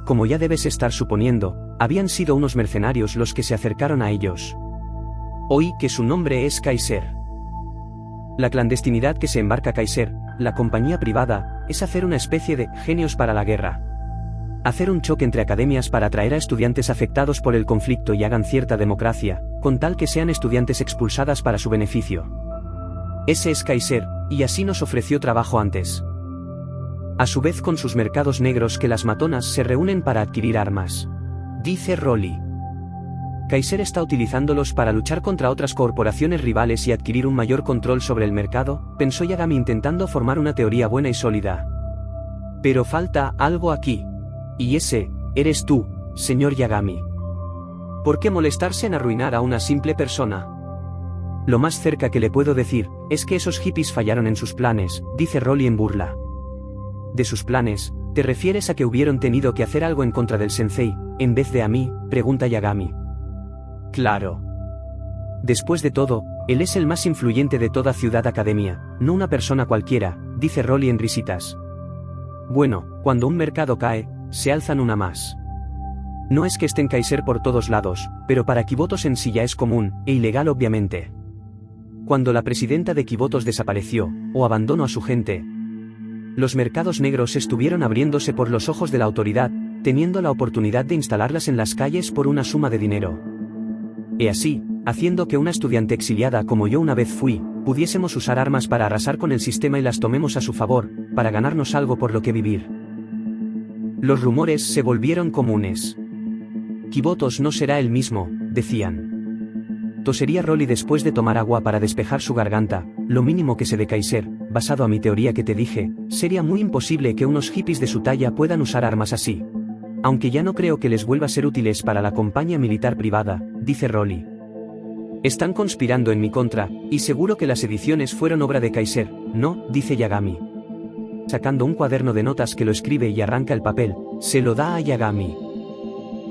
Como ya debes estar suponiendo, habían sido unos mercenarios los que se acercaron a ellos. Oí que su nombre es Kaiser. La clandestinidad que se embarca Kaiser, la compañía privada, es hacer una especie de genios para la guerra. Hacer un choque entre academias para atraer a estudiantes afectados por el conflicto y hagan cierta democracia, con tal que sean estudiantes expulsadas para su beneficio. Ese es Kaiser, y así nos ofreció trabajo antes. A su vez con sus mercados negros que las matonas se reúnen para adquirir armas. Dice Rolly. Kaiser está utilizándolos para luchar contra otras corporaciones rivales y adquirir un mayor control sobre el mercado, pensó Yagami intentando formar una teoría buena y sólida. Pero falta algo aquí. Y ese, eres tú, señor Yagami. ¿Por qué molestarse en arruinar a una simple persona? Lo más cerca que le puedo decir, es que esos hippies fallaron en sus planes, dice Rolly en burla. ¿De sus planes, te refieres a que hubieron tenido que hacer algo en contra del sensei, en vez de a mí?, pregunta Yagami. Claro. Después de todo, él es el más influyente de toda Ciudad Academia, no una persona cualquiera, dice Rolly en risitas. Bueno, cuando un mercado cae, se alzan una más. No es que estén Kaiser por todos lados, pero para Kibotos en sí ya es común, e ilegal obviamente. Cuando la presidenta de Kibotos desapareció, o abandonó a su gente, los mercados negros estuvieron abriéndose por los ojos de la autoridad, teniendo la oportunidad de instalarlas en las calles por una suma de dinero. Y así, haciendo que una estudiante exiliada como yo una vez fui, pudiésemos usar armas para arrasar con el sistema y las tomemos a su favor, para ganarnos algo por lo que vivir. Los rumores se volvieron comunes. Kibotos no será el mismo, decían. Tosería Rolly después de tomar agua para despejar su garganta, lo mínimo que sé de Kaiser, basado a mi teoría que te dije, sería muy imposible que unos hippies de su talla puedan usar armas así. Aunque ya no creo que les vuelva a ser útiles para la compañía militar privada, dice Rolly. Están conspirando en mi contra, y seguro que las ediciones fueron obra de Kaiser, ¿no?, dice Yagami. Sacando un cuaderno de notas que lo escribe y arranca el papel, se lo da a Yagami.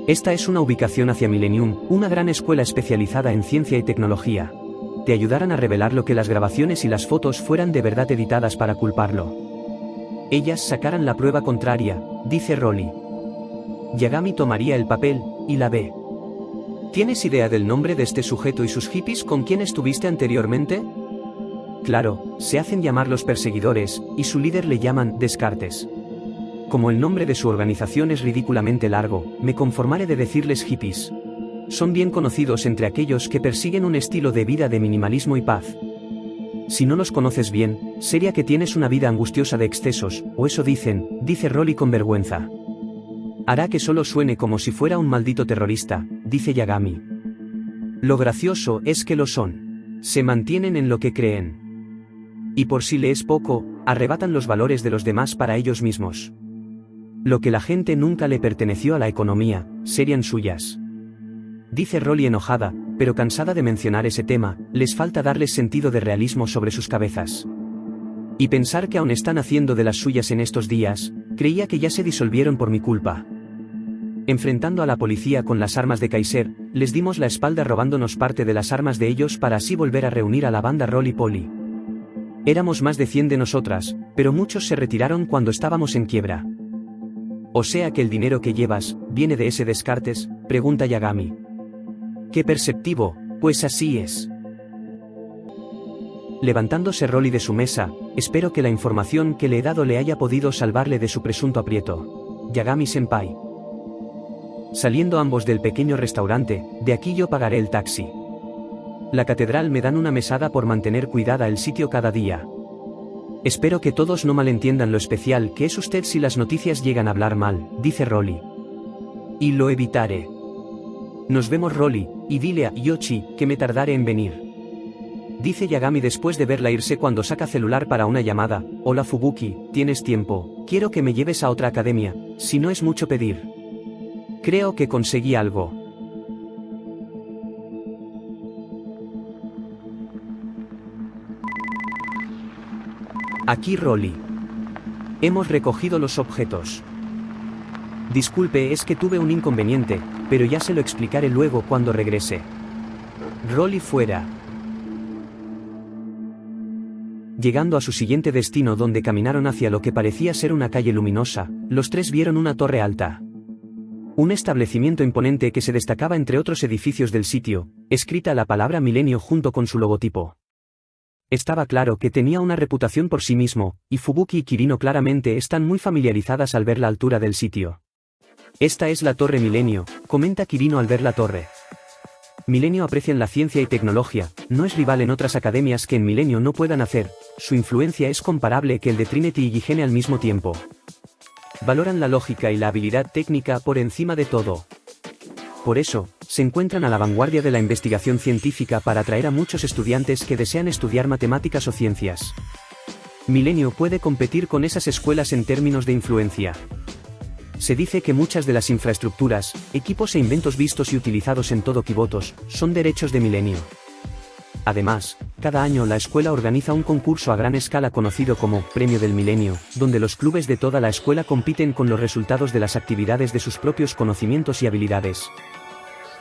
Esta es una ubicación hacia Millennium, una gran escuela especializada en ciencia y tecnología. Te ayudarán a revelar lo que las grabaciones y las fotos fueran de verdad editadas para culparlo. Ellas sacarán la prueba contraria, dice Rolly. Yagami tomaría el papel, y la ve. ¿Tienes idea del nombre de este sujeto y sus hippies con quien estuviste anteriormente? Claro, se hacen llamar los perseguidores, y su líder le llaman Descartes. Como el nombre de su organización es ridículamente largo, me conformaré de decirles hippies. Son bien conocidos entre aquellos que persiguen un estilo de vida de minimalismo y paz. Si no los conoces bien, sería que tienes una vida angustiosa de excesos, o eso dicen, dice Rolly con vergüenza. Hará que solo suene como si fuera un maldito terrorista, dice Yagami. Lo gracioso es que lo son. Se mantienen en lo que creen. Y por si le es poco, arrebatan los valores de los demás para ellos mismos. Lo que la gente nunca le perteneció a la economía, serían suyas. Dice Rolly enojada, pero cansada de mencionar ese tema, les falta darles sentido de realismo sobre sus cabezas. Y pensar que aún están haciendo de las suyas en estos días, creía que ya se disolvieron por mi culpa. Enfrentando a la policía con las armas de Kaiser, les dimos la espalda robándonos parte de las armas de ellos para así volver a reunir a la banda Rolly Polly. Éramos más de 100 de nosotras, pero muchos se retiraron cuando estábamos en quiebra. ¿O sea que el dinero que llevas, viene de ese Descartes?, pregunta Yagami. ¡Qué perceptivo!, pues así es. Levantándose Rolly de su mesa, espero que la información que le he dado le haya podido salvarle de su presunto aprieto. Yagami-senpai. Saliendo ambos del pequeño restaurante, de aquí yo pagaré el taxi. La catedral me dan una mesada por mantener cuidada el sitio cada día. Espero que todos no malentiendan lo especial que es usted si las noticias llegan a hablar mal, dice Rolly. Y lo evitaré. Nos vemos Rolly, y dile a Yoshi que me tardaré en venir. Dice Yagami después de verla irse cuando saca celular para una llamada. Hola Fubuki, ¿tienes tiempo? Quiero que me lleves a otra academia, si no es mucho pedir. Creo que conseguí algo. Aquí Rolly. Hemos recogido los objetos. Disculpe, es que tuve un inconveniente, pero ya se lo explicaré luego cuando regrese. Rolly fuera. Llegando a su siguiente destino donde caminaron hacia lo que parecía ser una calle luminosa, los tres vieron una torre alta. Un establecimiento imponente que se destacaba entre otros edificios del sitio, escrita la palabra Milenio junto con su logotipo. Estaba claro que tenía una reputación por sí mismo, y Fubuki y Kirino claramente están muy familiarizadas al ver la altura del sitio. Esta es la Torre Milenio, comenta Kirino al ver la torre. Milenio aprecian la ciencia y tecnología, no es rival en otras academias que en Milenio no puedan hacer, su influencia es comparable que el de Trinity y Gene al mismo tiempo. Valoran la lógica y la habilidad técnica por encima de todo. Por eso, se encuentran a la vanguardia de la investigación científica para atraer a muchos estudiantes que desean estudiar matemáticas o ciencias. Milenio puede competir con esas escuelas en términos de influencia. Se dice que muchas de las infraestructuras, equipos e inventos vistos y utilizados en todo Kibotos, son derechos de Milenio. Además, cada año la escuela organiza un concurso a gran escala conocido como Premio del Milenio, donde los clubes de toda la escuela compiten con los resultados de las actividades de sus propios conocimientos y habilidades.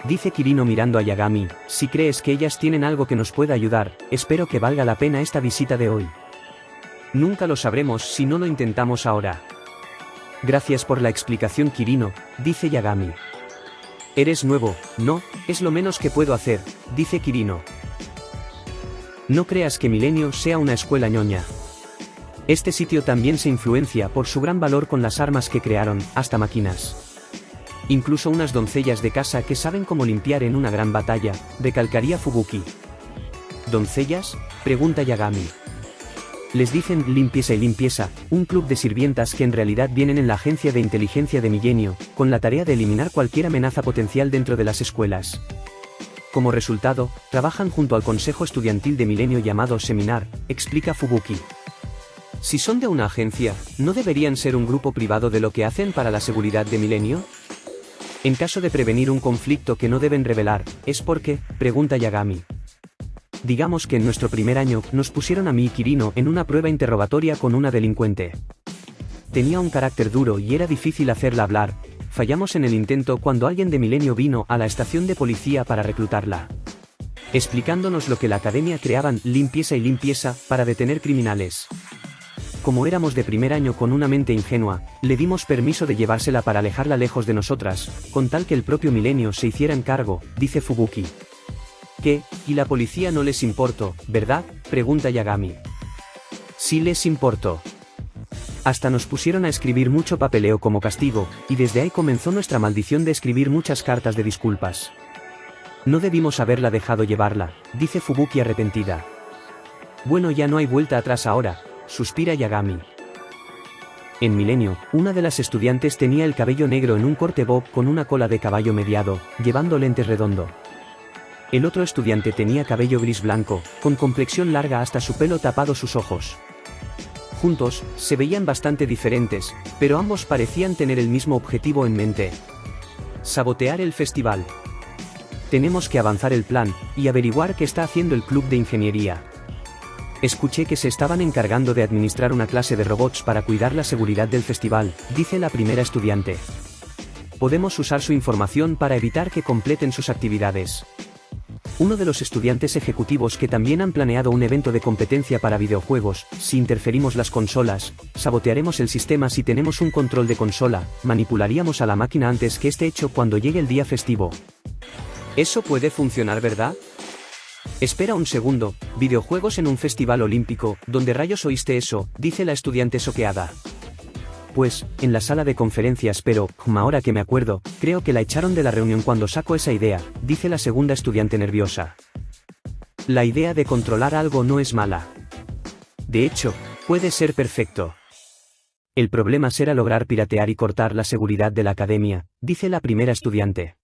Dice Kirino mirando a Yagami, si crees que ellas tienen algo que nos pueda ayudar, espero que valga la pena esta visita de hoy. Nunca lo sabremos si no lo intentamos ahora. Gracias por la explicación, Kirino, dice Yagami. Eres nuevo, no, es lo menos que puedo hacer, dice Kirino. No creas que Milenio sea una escuela ñoña. Este sitio también se influencia por su gran valor con las armas que crearon, hasta máquinas. Incluso unas doncellas de casa que saben cómo limpiar en una gran batalla, recalcaría Fubuki. ¿Doncellas?, pregunta Yagami. Les dicen limpieza y limpieza, un club de sirvientas que en realidad vienen en la agencia de inteligencia de Milenio, con la tarea de eliminar cualquier amenaza potencial dentro de las escuelas. Como resultado, trabajan junto al consejo estudiantil de Milenio llamado Seminar, explica Fubuki. Si son de una agencia, ¿no deberían ser un grupo privado de lo que hacen para la seguridad de Milenio? En caso de prevenir un conflicto que no deben revelar, ¿es porque?, pregunta Yagami. Digamos que en nuestro primer año nos pusieron a mí y Kirino en una prueba interrogatoria con una delincuente. Tenía un carácter duro y era difícil hacerla hablar. Fallamos en el intento cuando alguien de Milenio vino a la estación de policía para reclutarla. Explicándonos lo que la academia creaban, limpieza y limpieza, para detener criminales. Como éramos de primer año con una mente ingenua, le dimos permiso de llevársela para alejarla lejos de nosotras, con tal que el propio Milenio se hiciera en cargo, dice Fubuki. ¿Qué? ¿Y la policía no les importó, verdad?, pregunta Yagami. Sí les importó. Hasta nos pusieron a escribir mucho papeleo como castigo, y desde ahí comenzó nuestra maldición de escribir muchas cartas de disculpas. No debimos haberla dejado llevarla, dice Fubuki arrepentida. Bueno, ya no hay vuelta atrás ahora, suspira Yagami. En Milenio, una de las estudiantes tenía el cabello negro en un corte bob con una cola de caballo mediado, llevando lentes redondo. El otro estudiante tenía cabello gris blanco, con complexión larga hasta su pelo tapado sus ojos. Juntos, se veían bastante diferentes, pero ambos parecían tener el mismo objetivo en mente. Sabotear el festival. Tenemos que avanzar el plan, y averiguar qué está haciendo el club de ingeniería. Escuché que se estaban encargando de administrar una clase de robots para cuidar la seguridad del festival, dice la primera estudiante. Podemos usar su información para evitar que completen sus actividades. Uno de los estudiantes ejecutivos que también han planeado un evento de competencia para videojuegos, si interferimos las consolas, sabotearemos el sistema si tenemos un control de consola, manipularíamos a la máquina antes que esté hecho cuando llegue el día festivo. ¿Eso puede funcionar, verdad? Espera un segundo, videojuegos en un festival olímpico, ¿dónde rayos oíste eso?, dice la estudiante soqueada. Pues, en la sala de conferencias, pero, ahora que me acuerdo, creo que la echaron de la reunión cuando sacó esa idea, dice la segunda estudiante nerviosa. La idea de controlar algo no es mala. De hecho, puede ser perfecto. El problema será lograr piratear y cortar la seguridad de la academia, dice la primera estudiante.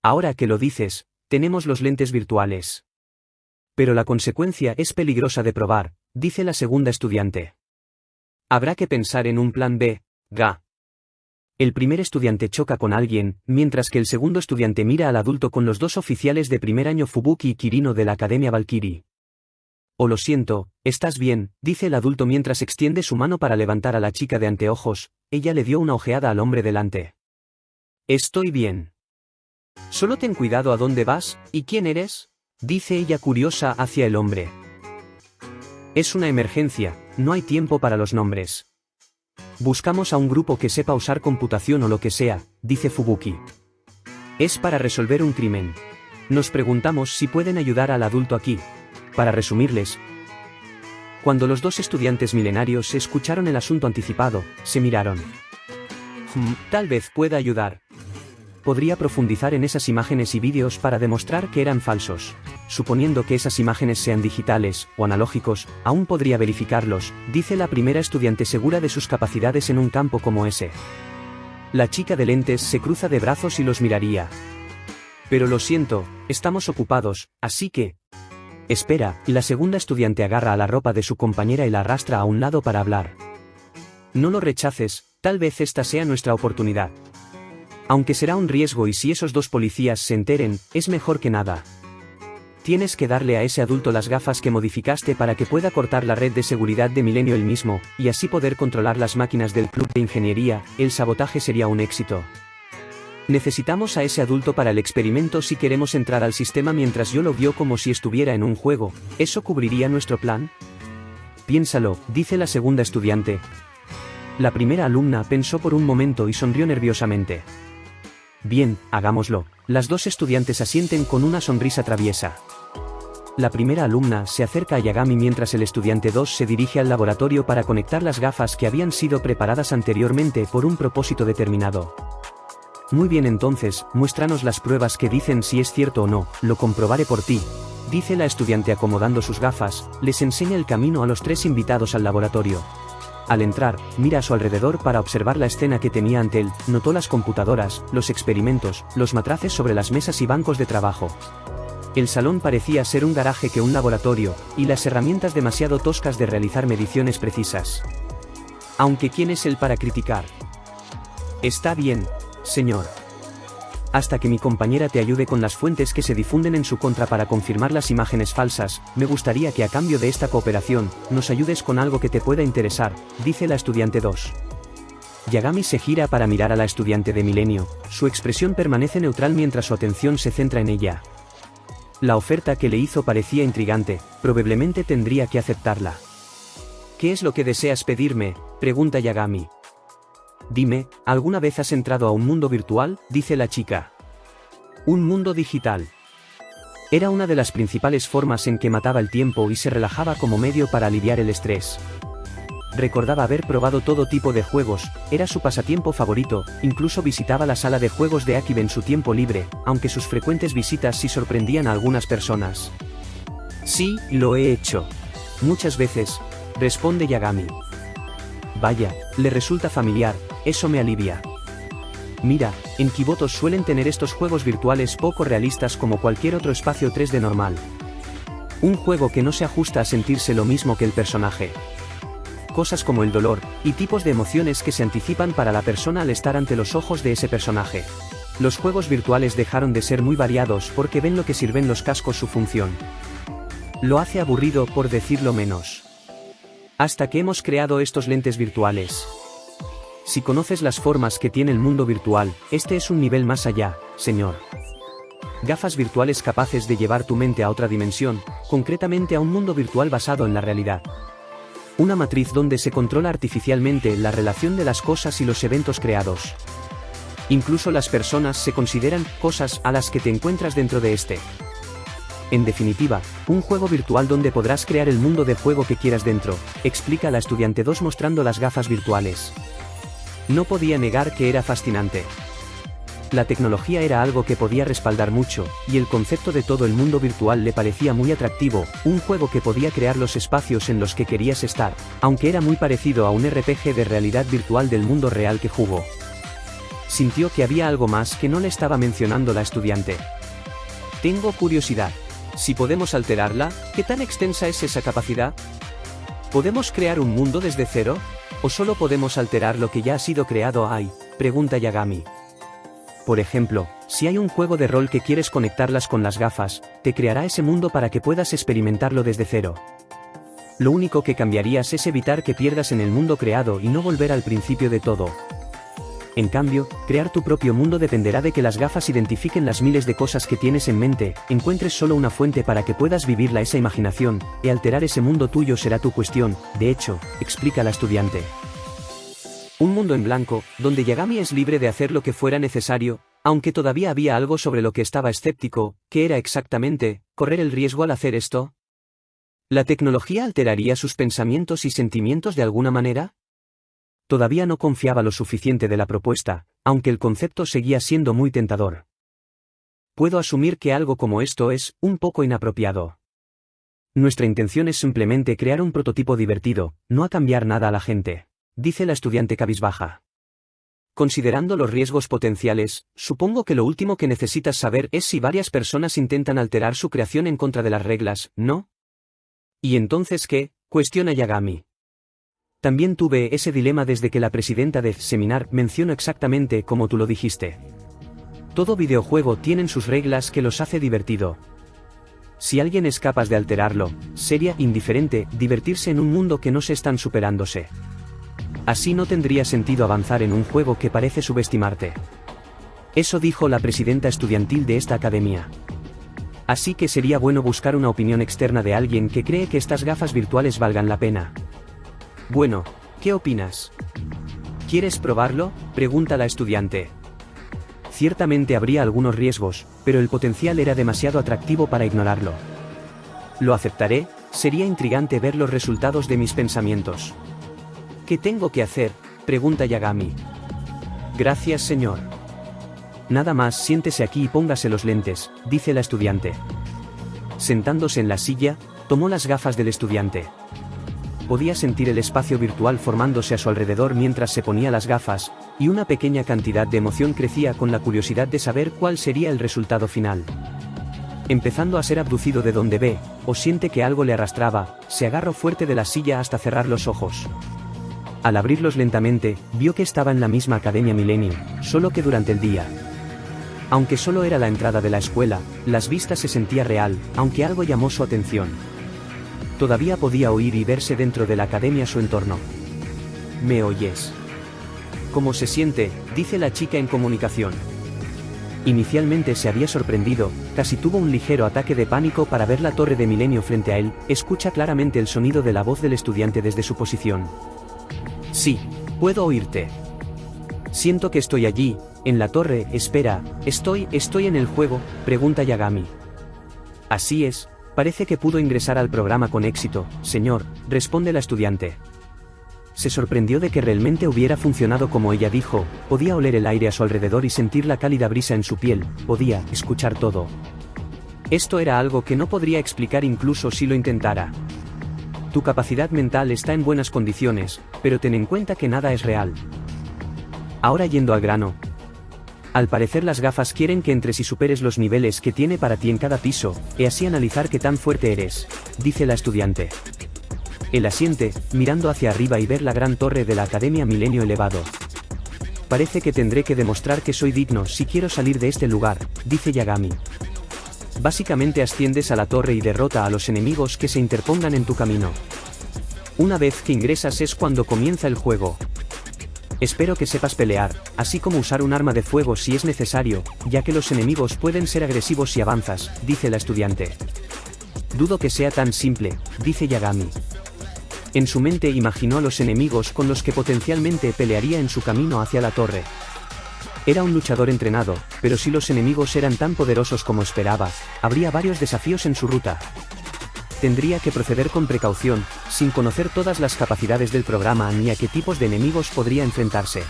Ahora que lo dices, tenemos los lentes virtuales. Pero la consecuencia es peligrosa de probar, dice la segunda estudiante. Habrá que pensar en un plan B, ga. El primer estudiante choca con alguien, mientras que el segundo estudiante mira al adulto con los dos oficiales de primer año Fubuki y Kirino de la Academia Valkyrie. Oh, lo siento, ¿estás bien?, dice el adulto mientras extiende su mano para levantar a la chica de anteojos. Ella le dio una ojeada al hombre delante. Estoy bien. Solo ten cuidado a dónde vas, ¿y quién eres?, dice ella curiosa hacia el hombre. Es una emergencia, no hay tiempo para los nombres. Buscamos a un grupo que sepa usar computación o lo que sea, dice Fubuki. Es para resolver un crimen. Nos preguntamos si pueden ayudar al adulto aquí. Para resumirles. Cuando los dos estudiantes milenarios escucharon el asunto anticipado, se miraron. Tal vez pueda ayudar. podría profundizar en esas imágenes y vídeos para demostrar que eran falsos. Suponiendo que esas imágenes sean digitales o analógicos, aún podría verificarlos, dice la primera estudiante segura de sus capacidades en un campo como ese. La chica de lentes se cruza de brazos y los miraría. Pero lo siento, estamos ocupados, así que... Espera, la segunda estudiante agarra a la ropa de su compañera y la arrastra a un lado para hablar. No lo rechaces, tal vez esta sea nuestra oportunidad. Aunque será un riesgo y si esos dos policías se enteren, es mejor que nada. Tienes que darle a ese adulto las gafas que modificaste para que pueda cortar la red de seguridad de Milenio él mismo, y así poder controlar las máquinas del club de ingeniería. El sabotaje sería un éxito. Necesitamos a ese adulto para el experimento si queremos entrar al sistema mientras yo lo vio como si estuviera en un juego. ¿Eso cubriría nuestro plan? Piénsalo, dice la segunda estudiante. La primera alumna pensó por un momento y sonrió nerviosamente. Bien, hagámoslo. Las dos estudiantes asienten con una sonrisa traviesa. La primera alumna se acerca a Yagami mientras el estudiante 2 se dirige al laboratorio para conectar las gafas que habían sido preparadas anteriormente por un propósito determinado. Muy bien, entonces, muéstranos las pruebas que dicen si es cierto o no, lo comprobaré por ti, dice la estudiante acomodando sus gafas, les enseña el camino a los tres invitados al laboratorio. Al entrar, mira a su alrededor para observar la escena que tenía ante él, notó las computadoras, los experimentos, los matraces sobre las mesas y bancos de trabajo. El salón parecía ser un garaje que un laboratorio, y las herramientas demasiado toscas de realizar mediciones precisas. Aunque ¿quién es él para criticar? Está bien, señor. Hasta que mi compañera te ayude con las fuentes que se difunden en su contra para confirmar las imágenes falsas, me gustaría que a cambio de esta cooperación, nos ayudes con algo que te pueda interesar, dice la estudiante 2. Yagami se gira para mirar a la estudiante de Milenio, su expresión permanece neutral mientras su atención se centra en ella. La oferta que le hizo parecía intrigante, probablemente tendría que aceptarla. ¿Qué es lo que deseas pedirme?, pregunta Yagami. Dime, ¿alguna vez has entrado a un mundo virtual?, dice la chica. Un mundo digital. Era una de las principales formas en que mataba el tiempo y se relajaba como medio para aliviar el estrés. Recordaba haber probado todo tipo de juegos, era su pasatiempo favorito, incluso visitaba la sala de juegos de Akiba en su tiempo libre, aunque sus frecuentes visitas sí sorprendían a algunas personas. Sí, lo he hecho. Muchas veces, responde Yagami. Vaya, le resulta familiar, eso me alivia. Mira, en Kibotos suelen tener estos juegos virtuales poco realistas como cualquier otro espacio 3D normal. Un juego que no se ajusta a sentirse lo mismo que el personaje. Cosas como el dolor, y tipos de emociones que se anticipan para la persona al estar ante los ojos de ese personaje. Los juegos virtuales dejaron de ser muy variados porque ven lo que sirven los cascos su función. Lo hace aburrido por decirlo menos. Hasta que hemos creado estos lentes virtuales. Si conoces las formas que tiene el mundo virtual, este es un nivel más allá, señor. Gafas virtuales capaces de llevar tu mente a otra dimensión, concretamente a un mundo virtual basado en la realidad. Una matriz donde se controla artificialmente la relación de las cosas y los eventos creados. Incluso las personas se consideran cosas a las que te encuentras dentro de este. En definitiva, un juego virtual donde podrás crear el mundo de juego que quieras dentro, explica la estudiante 2 mostrando las gafas virtuales. No podía negar que era fascinante. La tecnología era algo que podía respaldar mucho, y el concepto de todo el mundo virtual le parecía muy atractivo, un juego que podía crear los espacios en los que querías estar, aunque era muy parecido a un RPG de realidad virtual del mundo real que jugó. Sintió que había algo más que no le estaba mencionando la estudiante. Tengo curiosidad. Si podemos alterarla, ¿qué tan extensa es esa capacidad? ¿Podemos crear un mundo desde cero? ¿O solo podemos alterar lo que ya ha sido creado ahí?, pregunta Yagami. Por ejemplo, si hay un juego de rol que quieres conectarlas con las gafas, te creará ese mundo para que puedas experimentarlo desde cero. Lo único que cambiarías es evitar que pierdas en el mundo creado y no volver al principio de todo. En cambio, crear tu propio mundo dependerá de que las gafas identifiquen las miles de cosas que tienes en mente, encuentres solo una fuente para que puedas vivirla esa imaginación, y alterar ese mundo tuyo será tu cuestión, de hecho, explica la estudiante. Un mundo en blanco, donde Yagami es libre de hacer lo que fuera necesario, aunque todavía había algo sobre lo que estaba escéptico, ¿qué era exactamente, correr el riesgo al hacer esto? ¿La tecnología alteraría sus pensamientos y sentimientos de alguna manera? Todavía no confiaba lo suficiente de la propuesta, aunque el concepto seguía siendo muy tentador. Puedo asumir que algo como esto es un poco inapropiado. Nuestra intención es simplemente crear un prototipo divertido, no a cambiar nada a la gente, dice la estudiante cabizbaja. Considerando los riesgos potenciales, supongo que lo último que necesitas saber es si varias personas intentan alterar su creación en contra de las reglas, ¿no? ¿Y entonces qué?, cuestiona Yagami. También tuve ese dilema desde que la presidenta de Seminar mencionó exactamente como tú lo dijiste. Todo videojuego tiene sus reglas que los hace divertido. Si alguien es capaz de alterarlo, sería indiferente divertirse en un mundo que no se están superándose. Así no tendría sentido avanzar en un juego que parece subestimarte. Eso dijo la presidenta estudiantil de esta academia. Así que sería bueno buscar una opinión externa de alguien que cree que estas gafas virtuales valgan la pena. Bueno, ¿qué opinas? ¿Quieres probarlo?, pregunta la estudiante. Ciertamente habría algunos riesgos, pero el potencial era demasiado atractivo para ignorarlo. Lo aceptaré, sería intrigante ver los resultados de mis pensamientos. ¿Qué tengo que hacer?, pregunta Yagami. Gracias, señor. Nada más, siéntese aquí y póngase los lentes, dice la estudiante. Sentándose en la silla, tomó las gafas del estudiante. Podía sentir el espacio virtual formándose a su alrededor mientras se ponía las gafas, y una pequeña cantidad de emoción crecía con la curiosidad de saber cuál sería el resultado final. Empezando a ser abducido de donde ve, o siente que algo le arrastraba, se agarró fuerte de la silla hasta cerrar los ojos. Al abrirlos lentamente, vio que estaba en la misma Academia Millennium, solo que durante el día. Aunque solo era la entrada de la escuela, las vistas se sentía real, aunque algo llamó su atención. Todavía podía oír y verse dentro de la academia su entorno. ¿Me oyes? ¿Cómo se siente?, dice la chica en comunicación. Inicialmente se había sorprendido, casi tuvo un ligero ataque de pánico para ver la torre de Milenio frente a él, escucha claramente el sonido de la voz del estudiante desde su posición. Sí, puedo oírte. Siento que estoy allí, en la torre, espera, ¿estoy en el juego?, pregunta Yagami. Así es. Parece que pudo ingresar al programa con éxito, señor, responde la estudiante. Se sorprendió de que realmente hubiera funcionado como ella dijo, podía oler el aire a su alrededor y sentir la cálida brisa en su piel, podía escuchar todo. Esto era algo que no podría explicar incluso si lo intentara. Tu capacidad mental está en buenas condiciones, pero ten en cuenta que nada es real. Ahora yendo al grano. Al parecer las gafas quieren que entres y superes los niveles que tiene para ti en cada piso, y así analizar qué tan fuerte eres, dice la estudiante. Él asiente, mirando hacia arriba y ver la gran torre de la Academia Milenio elevado. Parece que tendré que demostrar que soy digno si quiero salir de este lugar, dice Yagami. Básicamente asciendes a la torre y derrota a los enemigos que se interpongan en tu camino. Una vez que ingresas es cuando comienza el juego. Espero que sepas pelear, así como usar un arma de fuego si es necesario, ya que los enemigos pueden ser agresivos si avanzas, dice la estudiante. Dudo que sea tan simple, dice Yagami. En su mente imaginó a los enemigos con los que potencialmente pelearía en su camino hacia la torre. Era un luchador entrenado, pero si los enemigos eran tan poderosos como esperaba, habría varios desafíos en su ruta. Tendría que proceder con precaución, sin conocer todas las capacidades del programa ni a qué tipos de enemigos podría enfrentarse.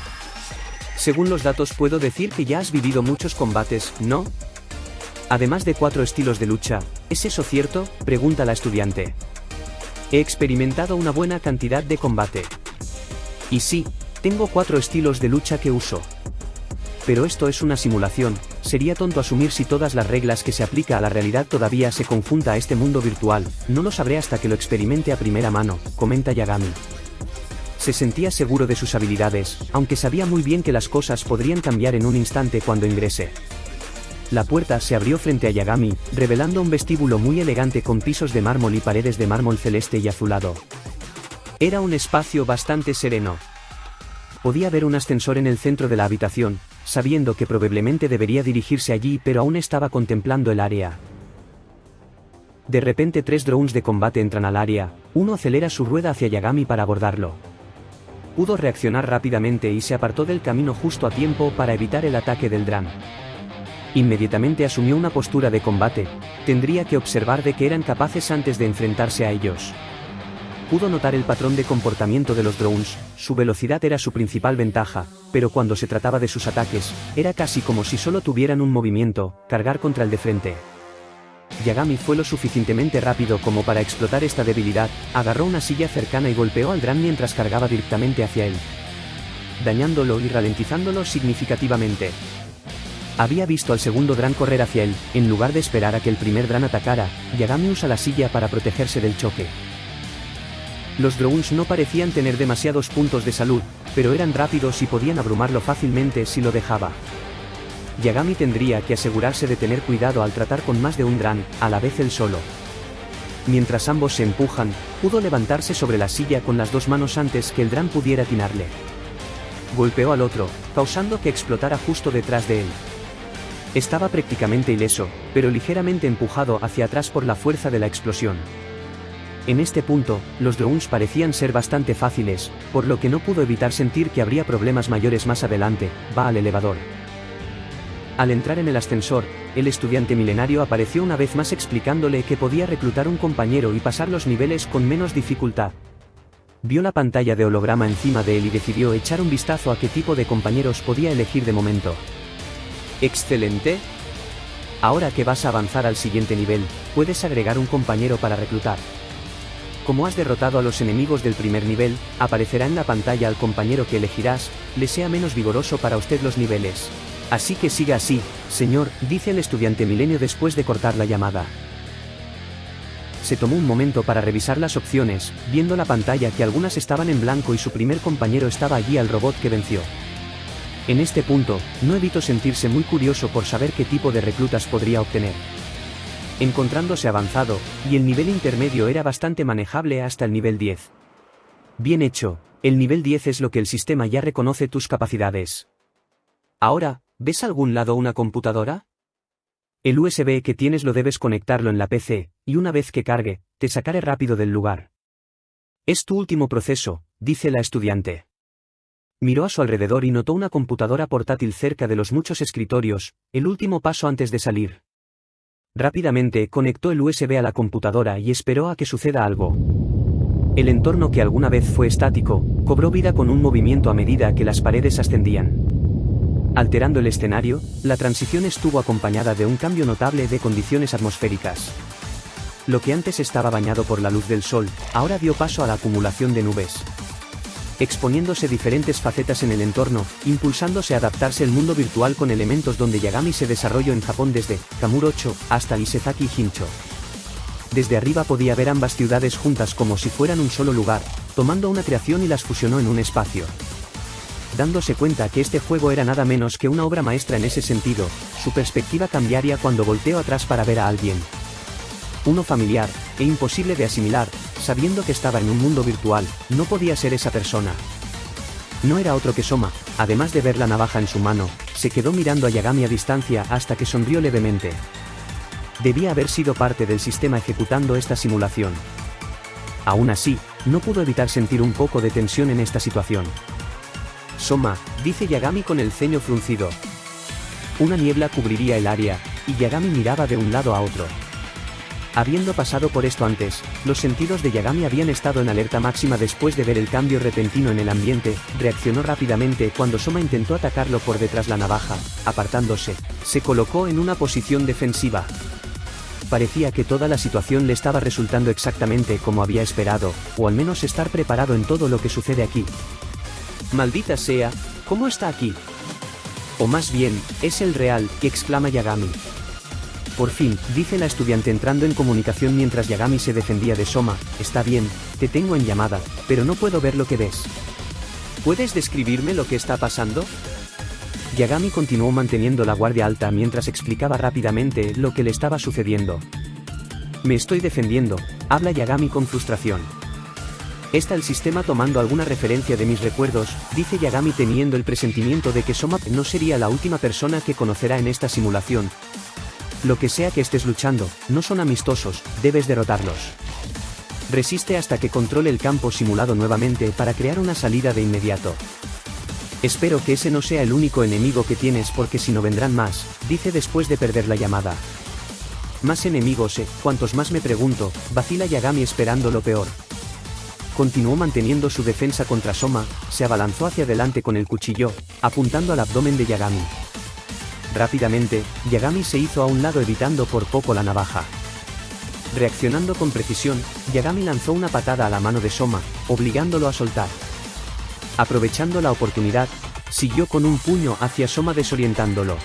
Según los datos puedo decir que ya has vivido muchos combates, ¿no? Además de 4 estilos de lucha, ¿es eso cierto?, pregunta la estudiante. He experimentado una buena cantidad de combate. Y sí, tengo 4 estilos de lucha que uso. Pero esto es una simulación, sería tonto asumir si todas las reglas que se aplica a la realidad todavía se confunda a este mundo virtual, no lo sabré hasta que lo experimente a primera mano, comenta Yagami. Se sentía seguro de sus habilidades, aunque sabía muy bien que las cosas podrían cambiar en un instante cuando ingrese. La puerta se abrió frente a Yagami, revelando un vestíbulo muy elegante con pisos de mármol y paredes de mármol celeste y azulado. Era un espacio bastante sereno. Podía ver un ascensor en el centro de la habitación, sabiendo que probablemente debería dirigirse allí, pero aún estaba contemplando el área. De repente 3 drones de combate entran al área, uno acelera su rueda hacia Yagami para abordarlo. Pudo reaccionar rápidamente y se apartó del camino justo a tiempo para evitar el ataque del dron. Inmediatamente asumió una postura de combate, tendría que observar de qué eran capaces antes de enfrentarse a ellos. Pudo notar el patrón de comportamiento de los drones, su velocidad era su principal ventaja, pero cuando se trataba de sus ataques, era casi como si solo tuvieran un movimiento, cargar contra el de frente. Yagami fue lo suficientemente rápido como para explotar esta debilidad, agarró una silla cercana y golpeó al dron mientras cargaba directamente hacia él, dañándolo y ralentizándolo significativamente. Había visto al segundo dron correr hacia él, en lugar de esperar a que el primer dron atacara, Yagami usa la silla para protegerse del choque. Los drones no parecían tener demasiados puntos de salud, pero eran rápidos y podían abrumarlo fácilmente si lo dejaba. Yagami tendría que asegurarse de tener cuidado al tratar con más de un dron, a la vez él solo. Mientras ambos se empujan, pudo levantarse sobre la silla con las dos manos antes que el dron pudiera atinarle. Golpeó al otro, causando que explotara justo detrás de él. Estaba prácticamente ileso, pero ligeramente empujado hacia atrás por la fuerza de la explosión. En este punto, los drones parecían ser bastante fáciles, por lo que no pudo evitar sentir que habría problemas mayores más adelante. Va al elevador. Al entrar en el ascensor, el estudiante milenario apareció una vez más explicándole que podía reclutar un compañero y pasar los niveles con menos dificultad. Vio la pantalla de holograma encima de él y decidió echar un vistazo a qué tipo de compañeros podía elegir de momento. ¡Excelente! Ahora que vas a avanzar al siguiente nivel, puedes agregar un compañero para reclutar. Como has derrotado a los enemigos del primer nivel, aparecerá en la pantalla al compañero que elegirás, le sea menos vigoroso para usted los niveles. Así que siga así, señor, dice el estudiante milenio después de cortar la llamada. Se tomó un momento para revisar las opciones, viendo la pantalla que algunas estaban en blanco y su primer compañero estaba allí al robot que venció. En este punto, no evitó sentirse muy curioso por saber qué tipo de reclutas podría obtener. Encontrándose avanzado, y el nivel intermedio era bastante manejable hasta el nivel 10. Bien hecho, el nivel 10 es lo que el sistema ya reconoce tus capacidades. Ahora, ¿ves a algún lado una computadora? El USB que tienes lo debes conectarlo en la PC, y una vez que cargue, te sacaré rápido del lugar. Es tu último proceso, dice la estudiante. Miró a su alrededor y notó una computadora portátil cerca de los muchos escritorios, el último paso antes de salir. Rápidamente conectó el USB a la computadora y esperó a que suceda algo. El entorno que alguna vez fue estático, cobró vida con un movimiento a medida que las paredes ascendían. Alterando el escenario, la transición estuvo acompañada de un cambio notable de condiciones atmosféricas. Lo que antes estaba bañado por la luz del sol, ahora dio paso a la acumulación de nubes. Exponiéndose diferentes facetas en el entorno, impulsándose a adaptarse el mundo virtual con elementos donde Yagami se desarrolló en Japón desde Kamurocho hasta Isezaki Hincho. Desde arriba podía ver ambas ciudades juntas como si fueran un solo lugar, tomando una creación y las fusionó en un espacio. Dándose cuenta que este juego era nada menos que una obra maestra en ese sentido, su perspectiva cambiaría cuando volteó atrás para ver a alguien. Uno familiar, e imposible de asimilar, sabiendo que estaba en un mundo virtual, no podía ser esa persona. No era otro que Soma, además de ver la navaja en su mano, se quedó mirando a Yagami a distancia hasta que sonrió levemente. Debía haber sido parte del sistema ejecutando esta simulación. Aún así, no pudo evitar sentir un poco de tensión en esta situación. Soma, dice Yagami con el ceño fruncido. Una niebla cubriría el área, y Yagami miraba de un lado a otro. Habiendo pasado por esto antes, los sentidos de Yagami habían estado en alerta máxima después de ver el cambio repentino en el ambiente, reaccionó rápidamente cuando Soma intentó atacarlo por detrás la navaja, apartándose, se colocó en una posición defensiva. Parecía que toda la situación le estaba resultando exactamente como había esperado, o al menos estar preparado en todo lo que sucede aquí. Maldita sea, ¿cómo está aquí? O más bien, es el real, exclama Yagami. Por fin, dice la estudiante entrando en comunicación mientras Yagami se defendía de Soma, está bien, te tengo en llamada, pero no puedo ver lo que ves. ¿Puedes describirme lo que está pasando? Yagami continuó manteniendo la guardia alta mientras explicaba rápidamente lo que le estaba sucediendo. Me estoy defendiendo, habla Yagami con frustración. ¿Está el sistema tomando alguna referencia de mis recuerdos?, dice Yagami teniendo el presentimiento de que Soma no sería la última persona que conocerá en esta simulación. Lo que sea que estés luchando, no son amistosos, debes derrotarlos. Resiste hasta que controle el campo simulado nuevamente para crear una salida de inmediato. Espero que ese no sea el único enemigo que tienes porque si no vendrán más, dice después de perder la llamada. Más enemigos, cuantos más me pregunto, vacila Yagami esperando lo peor. continuó manteniendo su defensa contra Soma, se abalanzó hacia adelante con el cuchillo, apuntando al abdomen de Yagami. Rápidamente, Yagami se hizo a un lado evitando por poco la navaja. Reaccionando con precisión, Yagami lanzó una patada a la mano de Soma, obligándolo a soltar. Aprovechando la oportunidad, siguió con un puño hacia Soma desorientándolo.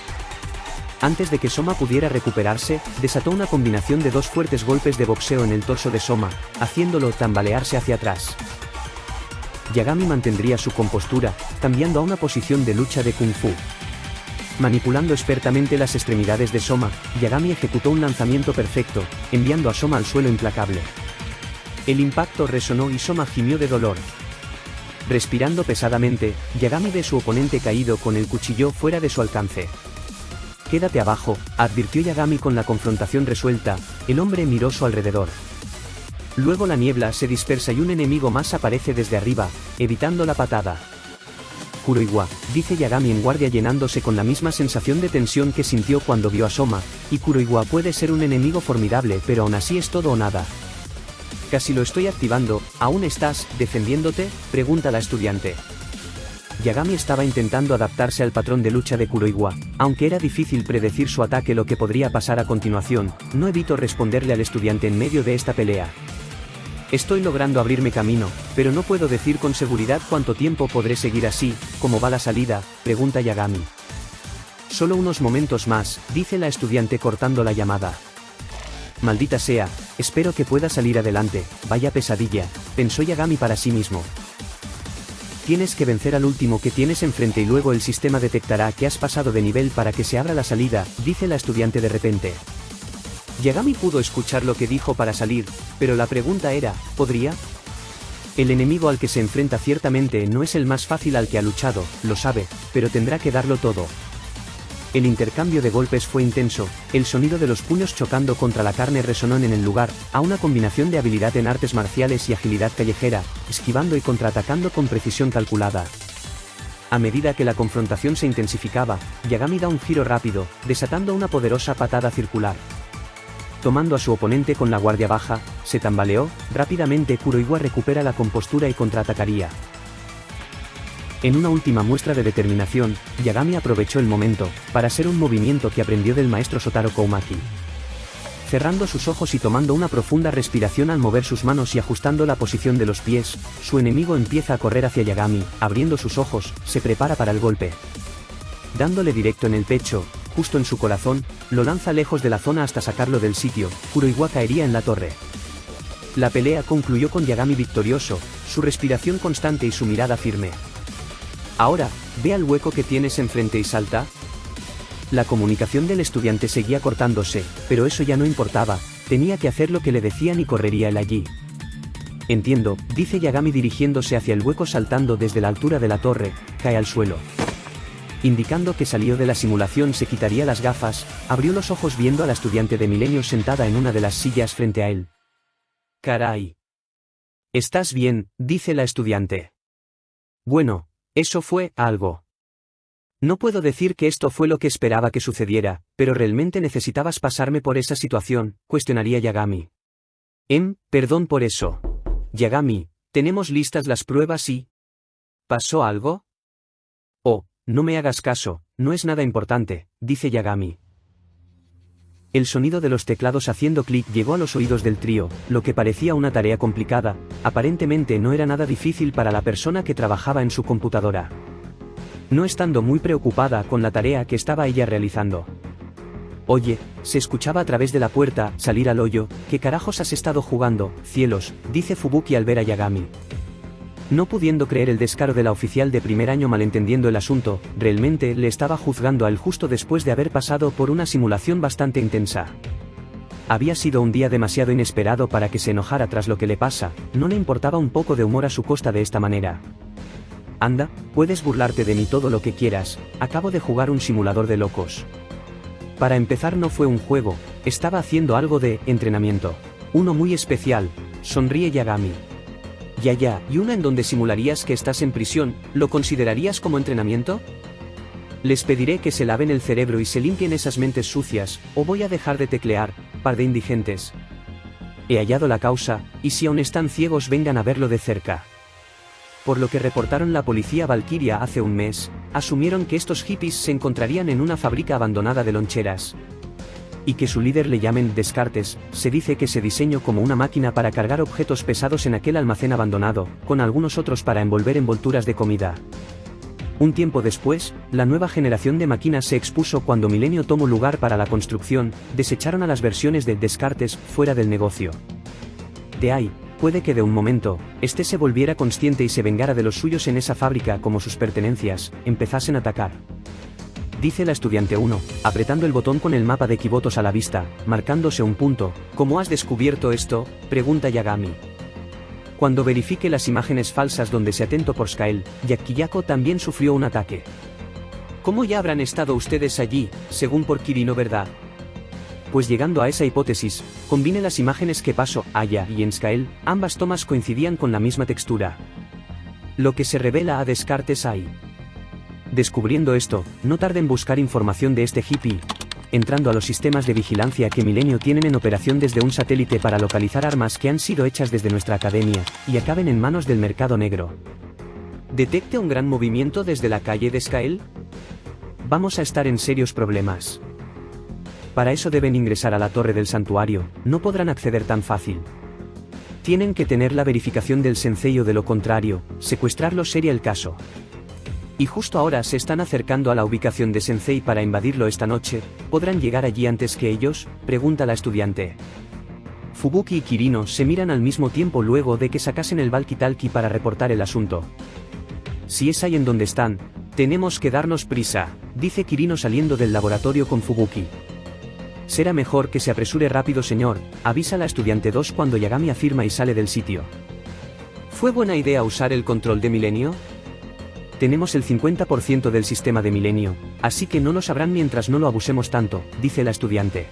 Antes de que Soma pudiera recuperarse, desató una combinación de 2 fuertes golpes de boxeo en el torso de Soma, haciéndolo tambalearse hacia atrás. Yagami mantendría su compostura, cambiando a una posición de lucha de Kung Fu. Manipulando expertamente las extremidades de Soma, Yagami ejecutó un lanzamiento perfecto, enviando a Soma al suelo implacable. El impacto resonó y Soma gimió de dolor. Respirando pesadamente, Yagami ve a su oponente caído con el cuchillo fuera de su alcance. «Quédate abajo», advirtió Yagami con la confrontación resuelta. El hombre miró a su alrededor. Luego la niebla se dispersa y un enemigo más aparece desde arriba, evitando la patada. «Kuroiwa», dice Yagami en guardia llenándose con la misma sensación de tensión que sintió cuando vio a Soma, y Kuroiwa puede ser un enemigo formidable pero aún así es todo o nada. «Casi lo estoy activando, ¿aún estás defendiéndote?», pregunta la estudiante. Yagami estaba intentando adaptarse al patrón de lucha de Kuroiwa, aunque era difícil predecir su ataque. Lo que podría pasar a continuación, no evitó responderle al estudiante en medio de esta pelea. «Estoy logrando abrirme camino, pero no puedo decir con seguridad cuánto tiempo podré seguir así». «¿Cómo va la salida?», pregunta Yagami. «Solo unos momentos más», dice la estudiante cortando la llamada. «Maldita sea, espero que pueda salir adelante, vaya pesadilla», pensó Yagami para sí mismo. «Tienes que vencer al último que tienes enfrente y luego el sistema detectará que has pasado de nivel para que se abra la salida», dice la estudiante de repente. Yagami pudo escuchar lo que dijo para salir, pero la pregunta era, ¿podría? El enemigo al que se enfrenta ciertamente no es el más fácil al que ha luchado, lo sabe, pero tendrá que darlo todo. El intercambio de golpes fue intenso, el sonido de los puños chocando contra la carne resonó en el lugar, a una combinación de habilidad en artes marciales y agilidad callejera, esquivando y contraatacando con precisión calculada. A medida que la confrontación se intensificaba, Yagami da un giro rápido, desatando una poderosa patada circular. Tomando a su oponente con la guardia baja, se tambaleó. Rápidamente Kuroiwa recupera la compostura y contraatacaría. En una última muestra de determinación, Yagami aprovechó el momento, para hacer un movimiento que aprendió del maestro Sotaro Koumaki. Cerrando sus ojos y tomando una profunda respiración al mover sus manos y ajustando la posición de los pies, su enemigo empieza a correr hacia Yagami. Abriendo sus ojos, se prepara para el golpe. Dándole directo en el pecho, justo en su corazón, lo lanza lejos de la zona hasta sacarlo del sitio. Kuroiwa caería en la torre. La pelea concluyó con Yagami victorioso, su respiración constante y su mirada firme. «Ahora, ve al hueco que tienes enfrente y salta». La comunicación del estudiante seguía cortándose, pero eso ya no importaba, tenía que hacer lo que le decían y correría él allí. «Entiendo», dice Yagami dirigiéndose hacia el hueco. Saltando desde la altura de la torre, cae al suelo. Indicando que salió de la simulación, se quitaría las gafas, abrió los ojos viendo a la estudiante de milenios sentada en una de las sillas frente a él. «Caray. ¿Estás bien?», dice la estudiante. «Bueno, eso fue algo. No puedo decir que esto fue lo que esperaba que sucediera, pero realmente necesitabas pasarme por esa situación», cuestionaría Yagami. Perdón por eso. Yagami, ¿tenemos listas las pruebas y...? ¿Pasó algo? Oh, no me hagas caso, no es nada importante, dice Yagami. El sonido de los teclados haciendo clic llegó a los oídos del trío. Lo que parecía una tarea complicada, aparentemente no era nada difícil para la persona que trabajaba en su computadora. No estando muy preocupada con la tarea que estaba ella realizando. «Oye», se escuchaba a través de la puerta, salir al hoyo. «¿Qué carajos has estado jugando, cielos?», dice Fubuki al ver a Yagami. No pudiendo creer el descaro de la oficial de primer año malentendiendo el asunto, realmente le estaba juzgando a él justo después de haber pasado por una simulación bastante intensa. Había sido un día demasiado inesperado para que se enojara tras lo que le pasa, no le importaba un poco de humor a su costa de esta manera. «Anda, puedes burlarte de mí todo lo que quieras, acabo de jugar un simulador de locos». Para empezar no fue un juego, estaba haciendo algo de entrenamiento. Uno muy especial, sonríe Yagami. Ya, ¿y una en donde simularías que estás en prisión, lo considerarías como entrenamiento? Les pediré que se laven el cerebro y se limpien esas mentes sucias, o voy a dejar de teclear, par de indigentes. He hallado la causa, y si aún están ciegos vengan a verlo de cerca. Por lo que reportaron la policía Valkyria hace un mes, asumieron que estos hippies se encontrarían en una fábrica abandonada de loncheras. Y que su líder le llamen Descartes. Se dice que se diseñó como una máquina para cargar objetos pesados en aquel almacén abandonado, con algunos otros para envolver envolturas de comida. Un tiempo después, la nueva generación de máquinas se expuso cuando Milenio tomó lugar para la construcción, desecharon a las versiones de Descartes fuera del negocio. De ahí, puede que de un momento, este se volviera consciente y se vengara de los suyos en esa fábrica como sus pertenencias, empezasen a atacar. Dice la estudiante 1, apretando el botón con el mapa de Kibotos a la vista, marcándose un punto. ¿Cómo has descubierto esto?, pregunta Yagami. Cuando verifique las imágenes falsas donde se atentó por Skael, Yakiyako también sufrió un ataque. ¿Cómo ya habrán estado ustedes allí, según por Kirino, verdad? Pues llegando a esa hipótesis, combine las imágenes que pasó allá y en Skael, ambas tomas coincidían con la misma textura. Lo que se revela a Descartes ahí. Descubriendo esto, no tarde en buscar información de este hippie, entrando a los sistemas de vigilancia que Milenio tienen en operación desde un satélite para localizar armas que han sido hechas desde nuestra academia, y acaben en manos del mercado negro. ¿Detecte un gran movimiento desde la calle de Skael? Vamos a estar en serios problemas. Para eso deben ingresar a la torre del santuario, no podrán acceder tan fácil. Tienen que tener la verificación del sensei o de lo contrario, secuestrarlo sería el caso. Y justo ahora se están acercando a la ubicación de Sensei para invadirlo esta noche. ¿Podrán llegar allí antes que ellos?, pregunta la estudiante. Fubuki y Kirino se miran al mismo tiempo luego de que sacasen el walkie-talkie para reportar el asunto. Si es ahí en donde están, tenemos que darnos prisa, dice Kirino saliendo del laboratorio con Fubuki. Será mejor que se apresure rápido, señor, avisa la estudiante 2 cuando Yagami afirma y sale del sitio. ¿Fue buena idea usar el control de Milenio? Tenemos el 50% del sistema de Milenio, así que no lo sabrán mientras no lo abusemos tanto, dice la estudiante.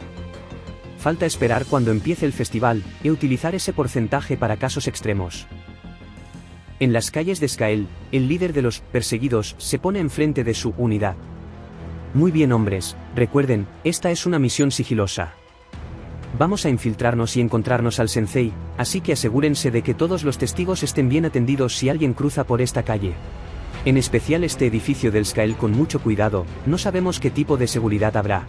Falta esperar cuando empiece el festival, y utilizar ese porcentaje para casos extremos. En las calles de Skael, el líder de los perseguidos se pone enfrente de su unidad. Muy bien, hombres, recuerden, esta es una misión sigilosa. Vamos a infiltrarnos y encontrarnos al sensei, así que asegúrense de que todos los testigos estén bien atendidos si alguien cruza por esta calle. En especial este edificio del Skael con mucho cuidado, no sabemos qué tipo de seguridad habrá.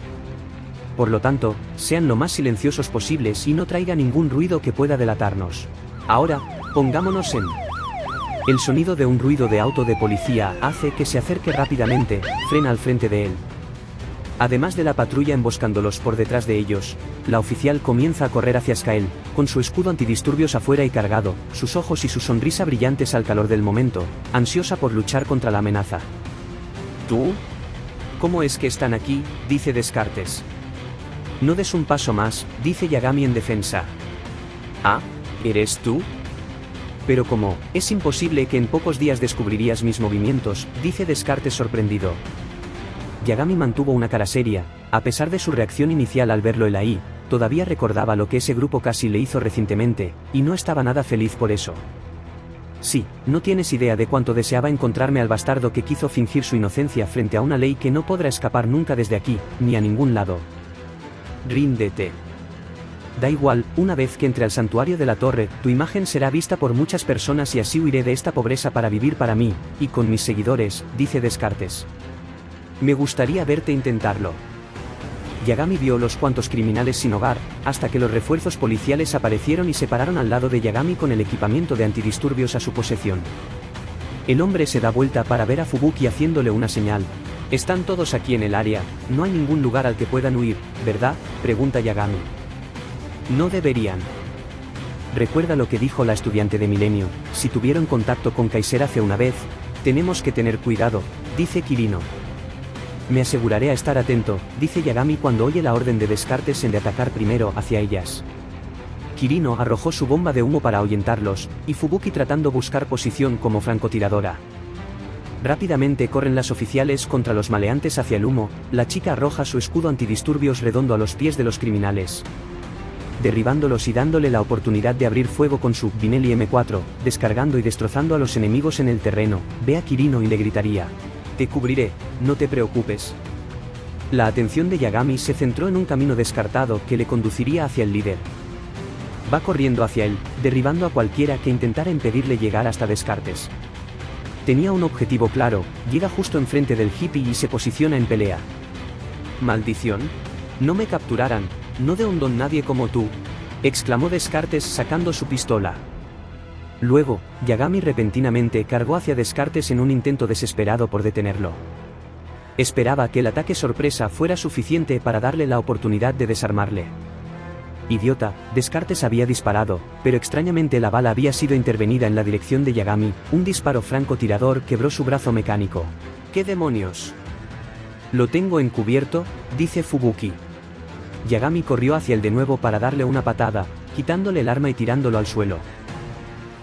Por lo tanto, sean lo más silenciosos posibles y no traiga ningún ruido que pueda delatarnos. Ahora, pongámonos en... El sonido de un ruido de auto de policía hace que se acerque rápidamente, frena al frente de él. Además de la patrulla emboscándolos por detrás de ellos, la oficial comienza a correr hacia Skael, con su escudo antidisturbios afuera y cargado, sus ojos y su sonrisa brillantes al calor del momento, ansiosa por luchar contra la amenaza. ¿Tú? ¿Cómo es que están aquí?, dice Descartes. No des un paso más, dice Yagami en defensa. ¿Ah? ¿Eres tú? Pero ¿cómo? Es imposible que en pocos días descubrirías mis movimientos, dice Descartes sorprendido. Yagami mantuvo una cara seria, a pesar de su reacción inicial al verlo ahí, todavía recordaba lo que ese grupo casi le hizo recientemente, y no estaba nada feliz por eso. Sí, no tienes idea de cuánto deseaba encontrarme al bastardo que quiso fingir su inocencia frente a una ley que no podrá escapar nunca desde aquí, ni a ningún lado. Ríndete. Da igual, una vez que entre al santuario de la torre, tu imagen será vista por muchas personas y así huiré de esta pobreza para vivir para mí, y con mis seguidores, dice Descartes. Me gustaría verte intentarlo. Yagami vio los cuantos criminales sin hogar, hasta que los refuerzos policiales aparecieron y se pararon al lado de Yagami con el equipamiento de antidisturbios a su posesión. El hombre se da vuelta para ver a Fubuki haciéndole una señal. Están todos aquí en el área, no hay ningún lugar al que puedan huir, ¿verdad?, pregunta Yagami. No deberían. Recuerda lo que dijo la estudiante de Milenio, si tuvieron contacto con Kaiser hace una vez, tenemos que tener cuidado, dice Kirino. Me aseguraré a estar atento, dice Yagami cuando oye la orden de Descartes en de atacar primero hacia ellas. Kirino arrojó su bomba de humo para ahuyentarlos, y Fubuki tratando buscar posición como francotiradora. Rápidamente corren las oficiales contra los maleantes hacia el humo, la chica arroja su escudo antidisturbios redondo a los pies de los criminales. Derribándolos y dándole la oportunidad de abrir fuego con su Vinelli M4, descargando y destrozando a los enemigos en el terreno, ve a Kirino y le gritaría. Te cubriré, no te preocupes. La atención de Yagami se centró en un camino descartado que le conduciría hacia el líder. Va corriendo hacia él, derribando a cualquiera que intentara impedirle llegar hasta Descartes. Tenía un objetivo claro, llega justo enfrente del hippie y se posiciona en pelea. «¡Maldición! No me capturarán, no de un don nadie como tú», exclamó Descartes sacando su pistola. Luego, Yagami repentinamente cargó hacia Descartes en un intento desesperado por detenerlo. Esperaba que el ataque sorpresa fuera suficiente para darle la oportunidad de desarmarle. Idiota, Descartes había disparado, pero extrañamente la bala había sido intervenida en la dirección de Yagami, un disparo francotirador quebró su brazo mecánico. ¿Qué demonios? «Lo tengo encubierto», dice Fubuki. Yagami corrió hacia él de nuevo para darle una patada, quitándole el arma y tirándolo al suelo.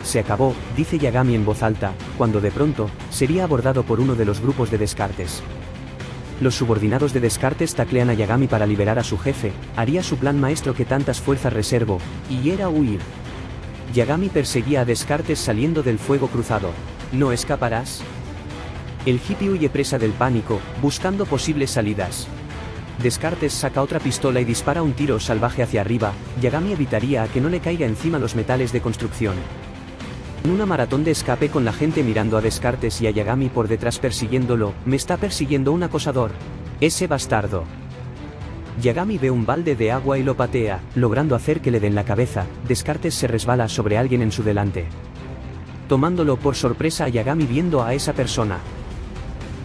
«Se acabó», dice Yagami en voz alta, cuando de pronto, sería abordado por uno de los grupos de Descartes. Los subordinados de Descartes taclean a Yagami para liberar a su jefe, haría su plan maestro que tantas fuerzas reservó, y era huir. Yagami perseguía a Descartes saliendo del fuego cruzado. «¿No escaparás?». El hippie huye presa del pánico, buscando posibles salidas. Descartes saca otra pistola y dispara un tiro salvaje hacia arriba, Yagami evitaría a que no le caiga encima los metales de construcción. En una maratón de escape con la gente mirando a Descartes y a Yagami por detrás persiguiéndolo, «Me está persiguiendo un acosador. Ese bastardo». Yagami ve un balde de agua y lo patea, logrando hacer que le den la cabeza, Descartes se resbala sobre alguien en su delante. Tomándolo por sorpresa a Yagami viendo a esa persona.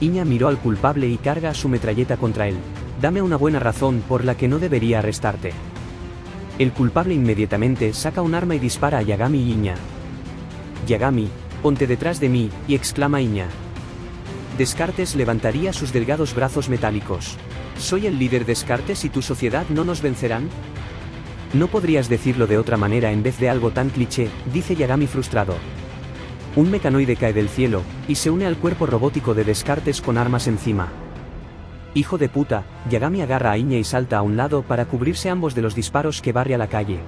Iña miró al culpable y carga su metralleta contra él. «Dame una buena razón por la que no debería arrestarte». El culpable inmediatamente saca un arma y dispara a Yagami y Iña. «Yagami, ponte detrás de mí», y exclama Iña. Descartes levantaría sus delgados brazos metálicos. «¿Soy el líder Descartes y tu sociedad no nos vencerán?». «No podrías decirlo de otra manera en vez de algo tan cliché», dice Yagami frustrado. Un mecanoide cae del cielo, y se une al cuerpo robótico de Descartes con armas encima. «Hijo de puta», Yagami agarra a Iña y salta a un lado para cubrirse ambos de los disparos que barre a la calle.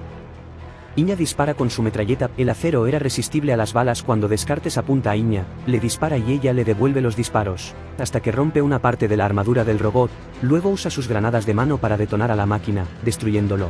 Iña dispara con su metralleta, el acero era resistible a las balas cuando Descartes apunta a Iña, le dispara y ella le devuelve los disparos, hasta que rompe una parte de la armadura del robot, luego usa sus granadas de mano para detonar a la máquina, destruyéndolo.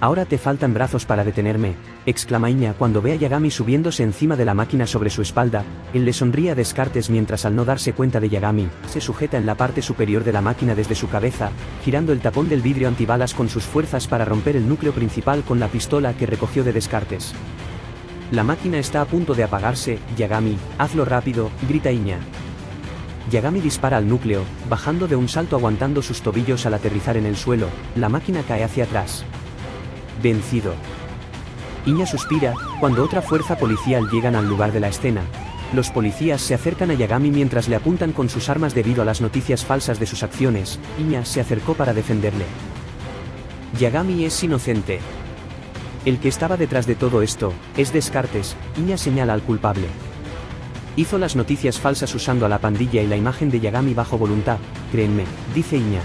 «Ahora te faltan brazos para detenerme», exclama Iña cuando ve a Yagami subiéndose encima de la máquina sobre su espalda, él le sonríe a Descartes mientras al no darse cuenta de Yagami, se sujeta en la parte superior de la máquina desde su cabeza, girando el tapón del vidrio antibalas con sus fuerzas para romper el núcleo principal con la pistola que recogió de Descartes. La máquina está a punto de apagarse, Yagami, hazlo rápido, grita Iña. Yagami dispara al núcleo, bajando de un salto aguantando sus tobillos al aterrizar en el suelo, la máquina cae hacia atrás. Vencido. Iña suspira, cuando otra fuerza policial llegan al lugar de la escena. Los policías se acercan a Yagami mientras le apuntan con sus armas debido a las noticias falsas de sus acciones, Iña se acercó para defenderle. Yagami es inocente. El que estaba detrás de todo esto, es Descartes, Iña señala al culpable. Hizo las noticias falsas usando a la pandilla y la imagen de Yagami bajo voluntad, créenme, dice Iña.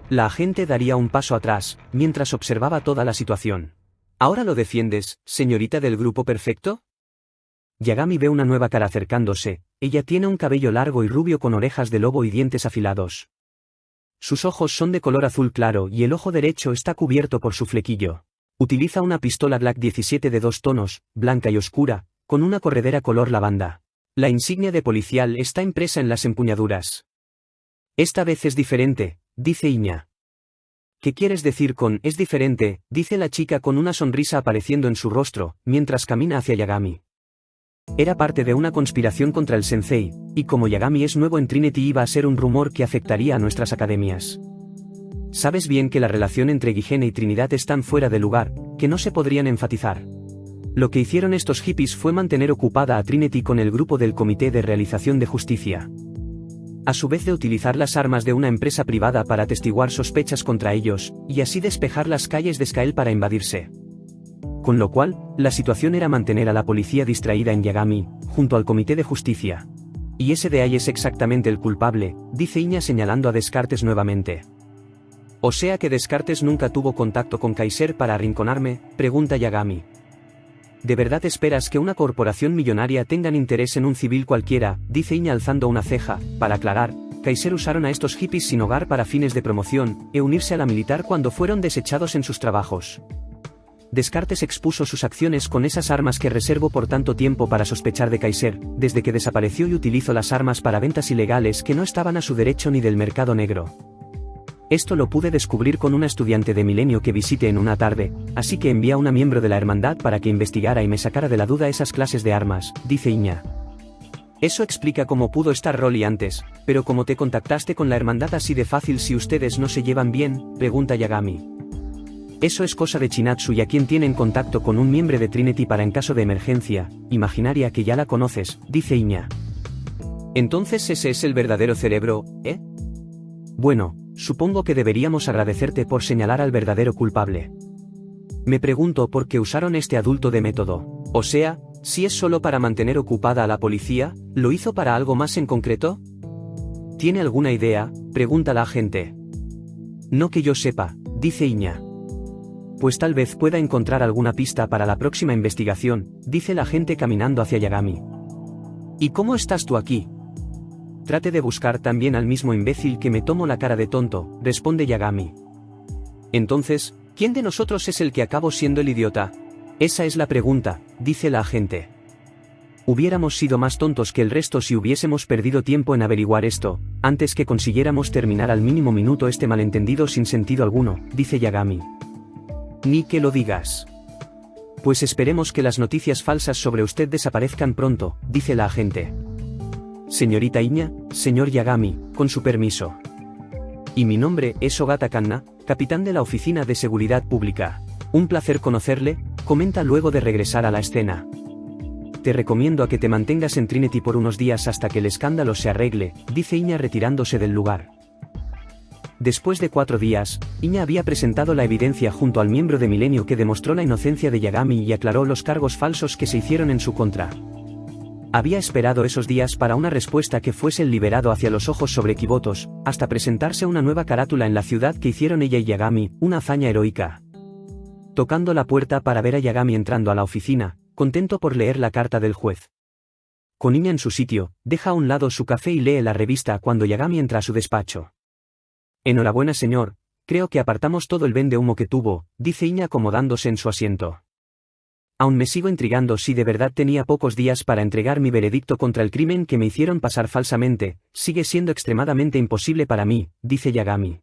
La agente daría un paso atrás, mientras observaba toda la situación. ¿Ahora lo defiendes, señorita del grupo perfecto? Yagami ve una nueva cara acercándose, ella tiene un cabello largo y rubio con orejas de lobo y dientes afilados. Sus ojos son de color azul claro y el ojo derecho está cubierto por su flequillo. Utiliza una pistola Glock 17 de 2 tonos, blanca y oscura, con una corredera color lavanda. La insignia de policial está impresa en las empuñaduras. Esta vez es diferente, dice Iña. ¿Qué quieres decir con «es diferente?», dice la chica con una sonrisa apareciendo en su rostro, mientras camina hacia Yagami. Era parte de una conspiración contra el sensei, y como Yagami es nuevo en Trinity iba a ser un rumor que afectaría a nuestras academias. Sabes bien que la relación entre Guigene y Trinidad es tan fuera de lugar, que no se podrían enfatizar. Lo que hicieron estos hippies fue mantener ocupada a Trinity con el grupo del Comité de Realización de Justicia. A su vez de utilizar las armas de una empresa privada para atestiguar sospechas contra ellos, y así despejar las calles de Skael para invadirse. Con lo cual, la situación era mantener a la policía distraída en Yagami, junto al Comité de Justicia. Y ese de ahí es exactamente el culpable, dice Iña señalando a Descartes nuevamente. ¿O sea que Descartes nunca tuvo contacto con Kaiser para arrinconarme?, pregunta Yagami. ¿De verdad esperas que una corporación millonaria tenga interés en un civil cualquiera?, dice Iña alzando una ceja. Para aclarar, Kaiser usaron a estos hippies sin hogar para fines de promoción, e unirse a la militar cuando fueron desechados en sus trabajos. Descartes expuso sus acciones con esas armas que reservó por tanto tiempo para sospechar de Kaiser, desde que desapareció y utilizó las armas para ventas ilegales que no estaban a su derecho ni del mercado negro. Esto lo pude descubrir con una estudiante de Milenio que visité en una tarde, así que envié a una miembro de la hermandad para que investigara y me sacara de la duda esas clases de armas, dice Iña. Eso explica cómo pudo estar Rolly antes, pero ¿cómo te contactaste con la hermandad así de fácil si ustedes no se llevan bien?, pregunta Yagami. Eso es cosa de Chinatsu y a quien tiene en contacto con un miembro de Trinity para en caso de emergencia, imaginaria que ya la conoces, dice Iña. Entonces ese es el verdadero cerebro, ¿eh? Bueno, supongo que deberíamos agradecerte por señalar al verdadero culpable. Me pregunto por qué usaron este adulto de método. O sea, si es solo para mantener ocupada a la policía, ¿lo hizo para algo más en concreto? ¿Tiene alguna idea?, pregunta la agente. No que yo sepa, dice Iña. Pues tal vez pueda encontrar alguna pista para la próxima investigación, dice la agente caminando hacia Yagami. ¿Y cómo estás tú aquí? Trate de buscar también al mismo imbécil que me tomó la cara de tonto, responde Yagami. Entonces, ¿quién de nosotros es el que acabó siendo el idiota? Esa es la pregunta, dice la agente. Hubiéramos sido más tontos que el resto si hubiésemos perdido tiempo en averiguar esto, antes que consiguiéramos terminar al mínimo minuto este malentendido sin sentido alguno, dice Yagami. Ni que lo digas. Pues esperemos que las noticias falsas sobre usted desaparezcan pronto, dice la agente. Señorita Iña, señor Yagami, con su permiso. Y mi nombre es Ogata Kanna, capitán de la Oficina de Seguridad Pública. Un placer conocerle, comenta luego de regresar a la escena. Te recomiendo a que te mantengas en Trinity por unos días hasta que el escándalo se arregle, dice Iña retirándose del lugar. Después de 4 días, Iña había presentado la evidencia junto al miembro de Milenio que demostró la inocencia de Yagami y aclaró los cargos falsos que se hicieron en su contra. Había esperado esos días para una respuesta que fuese el liberado hacia los ojos sobre Kibotos, hasta presentarse una nueva carátula en la ciudad que hicieron ella y Yagami, una hazaña heroica. Tocando la puerta para ver a Yagami entrando a la oficina, contento por leer la carta del juez. Con Iña en su sitio, deja a un lado su café y lee la revista cuando Yagami entra a su despacho. Enhorabuena señor, creo que apartamos todo el vende humo que tuvo, dice Iña acomodándose en su asiento. Aún me sigo intrigando si de verdad tenía pocos días para entregar mi veredicto contra el crimen que me hicieron pasar falsamente, sigue siendo extremadamente imposible para mí, dice Yagami.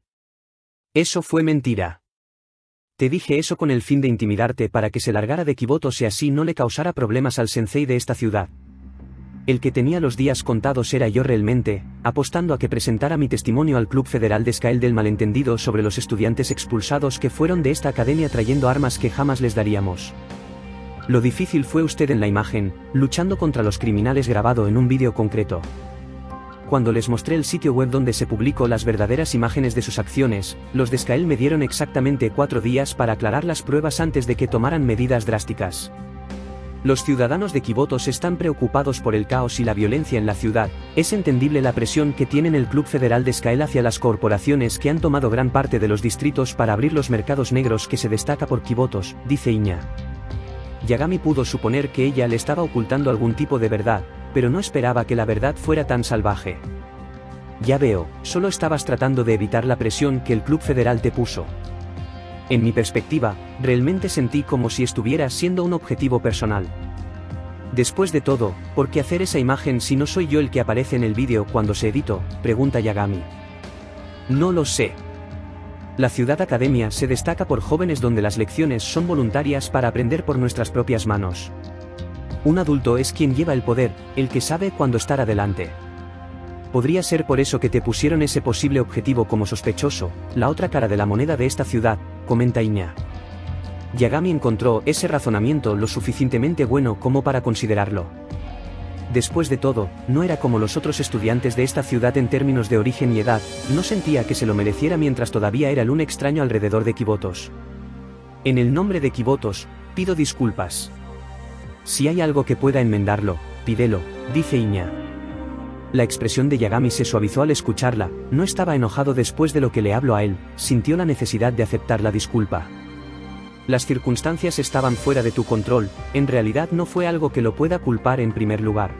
Eso fue mentira. Te dije eso con el fin de intimidarte para que se largara de Kibotos y así no le causara problemas al sensei de esta ciudad. El que tenía los días contados era yo realmente, apostando a que presentara mi testimonio al Club Federal de Skael del malentendido sobre los estudiantes expulsados que fueron de esta academia trayendo armas que jamás les daríamos. Lo difícil fue usted en la imagen, luchando contra los criminales grabado en un vídeo concreto. Cuando les mostré el sitio web donde se publicó las verdaderas imágenes de sus acciones, los de Skael me dieron exactamente 4 días para aclarar las pruebas antes de que tomaran medidas drásticas. Los ciudadanos de Kibotos están preocupados por el caos y la violencia en la ciudad, es entendible la presión que tienen el Club Federal de Skael hacia las corporaciones que han tomado gran parte de los distritos para abrir los mercados negros que se destaca por Kibotos, dice Iña. Yagami pudo suponer que ella le estaba ocultando algún tipo de verdad, pero no esperaba que la verdad fuera tan salvaje. Ya veo, solo estabas tratando de evitar la presión que el Club Federal te puso. En mi perspectiva, realmente sentí como si estuviera siendo un objetivo personal. Después de todo, ¿por qué hacer esa imagen si no soy yo el que aparece en el vídeo cuando se editó?, pregunta Yagami. No lo sé. La Ciudad Academia se destaca por jóvenes donde las lecciones son voluntarias para aprender por nuestras propias manos. Un adulto es quien lleva el poder, el que sabe cuándo estar adelante. Podría ser por eso que te pusieron ese posible objetivo como sospechoso, la otra cara de la moneda de esta ciudad, comenta Iña. Yagami encontró ese razonamiento lo suficientemente bueno como para considerarlo. Después de todo, no era como los otros estudiantes de esta ciudad en términos de origen y edad, no sentía que se lo mereciera mientras todavía era un extraño alrededor de Kibotos. En el nombre de Kibotos, pido disculpas. Si hay algo que pueda enmendarlo, pídelo, dice Iña. La expresión de Yagami se suavizó al escucharla, no estaba enojado después de lo que le habló a él, sintió la necesidad de aceptar la disculpa. Las circunstancias estaban fuera de tu control, en realidad no fue algo que lo pueda culpar en primer lugar.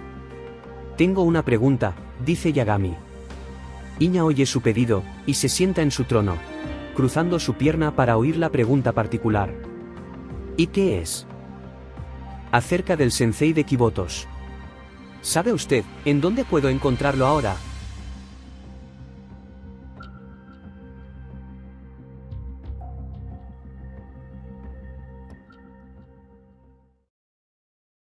Tengo una pregunta, dice Yagami. Iña oye su pedido, y se sienta en su trono, cruzando su pierna para oír la pregunta particular. ¿Y qué es? Acerca del sensei de Kibotos. ¿Sabe usted en dónde puedo encontrarlo ahora?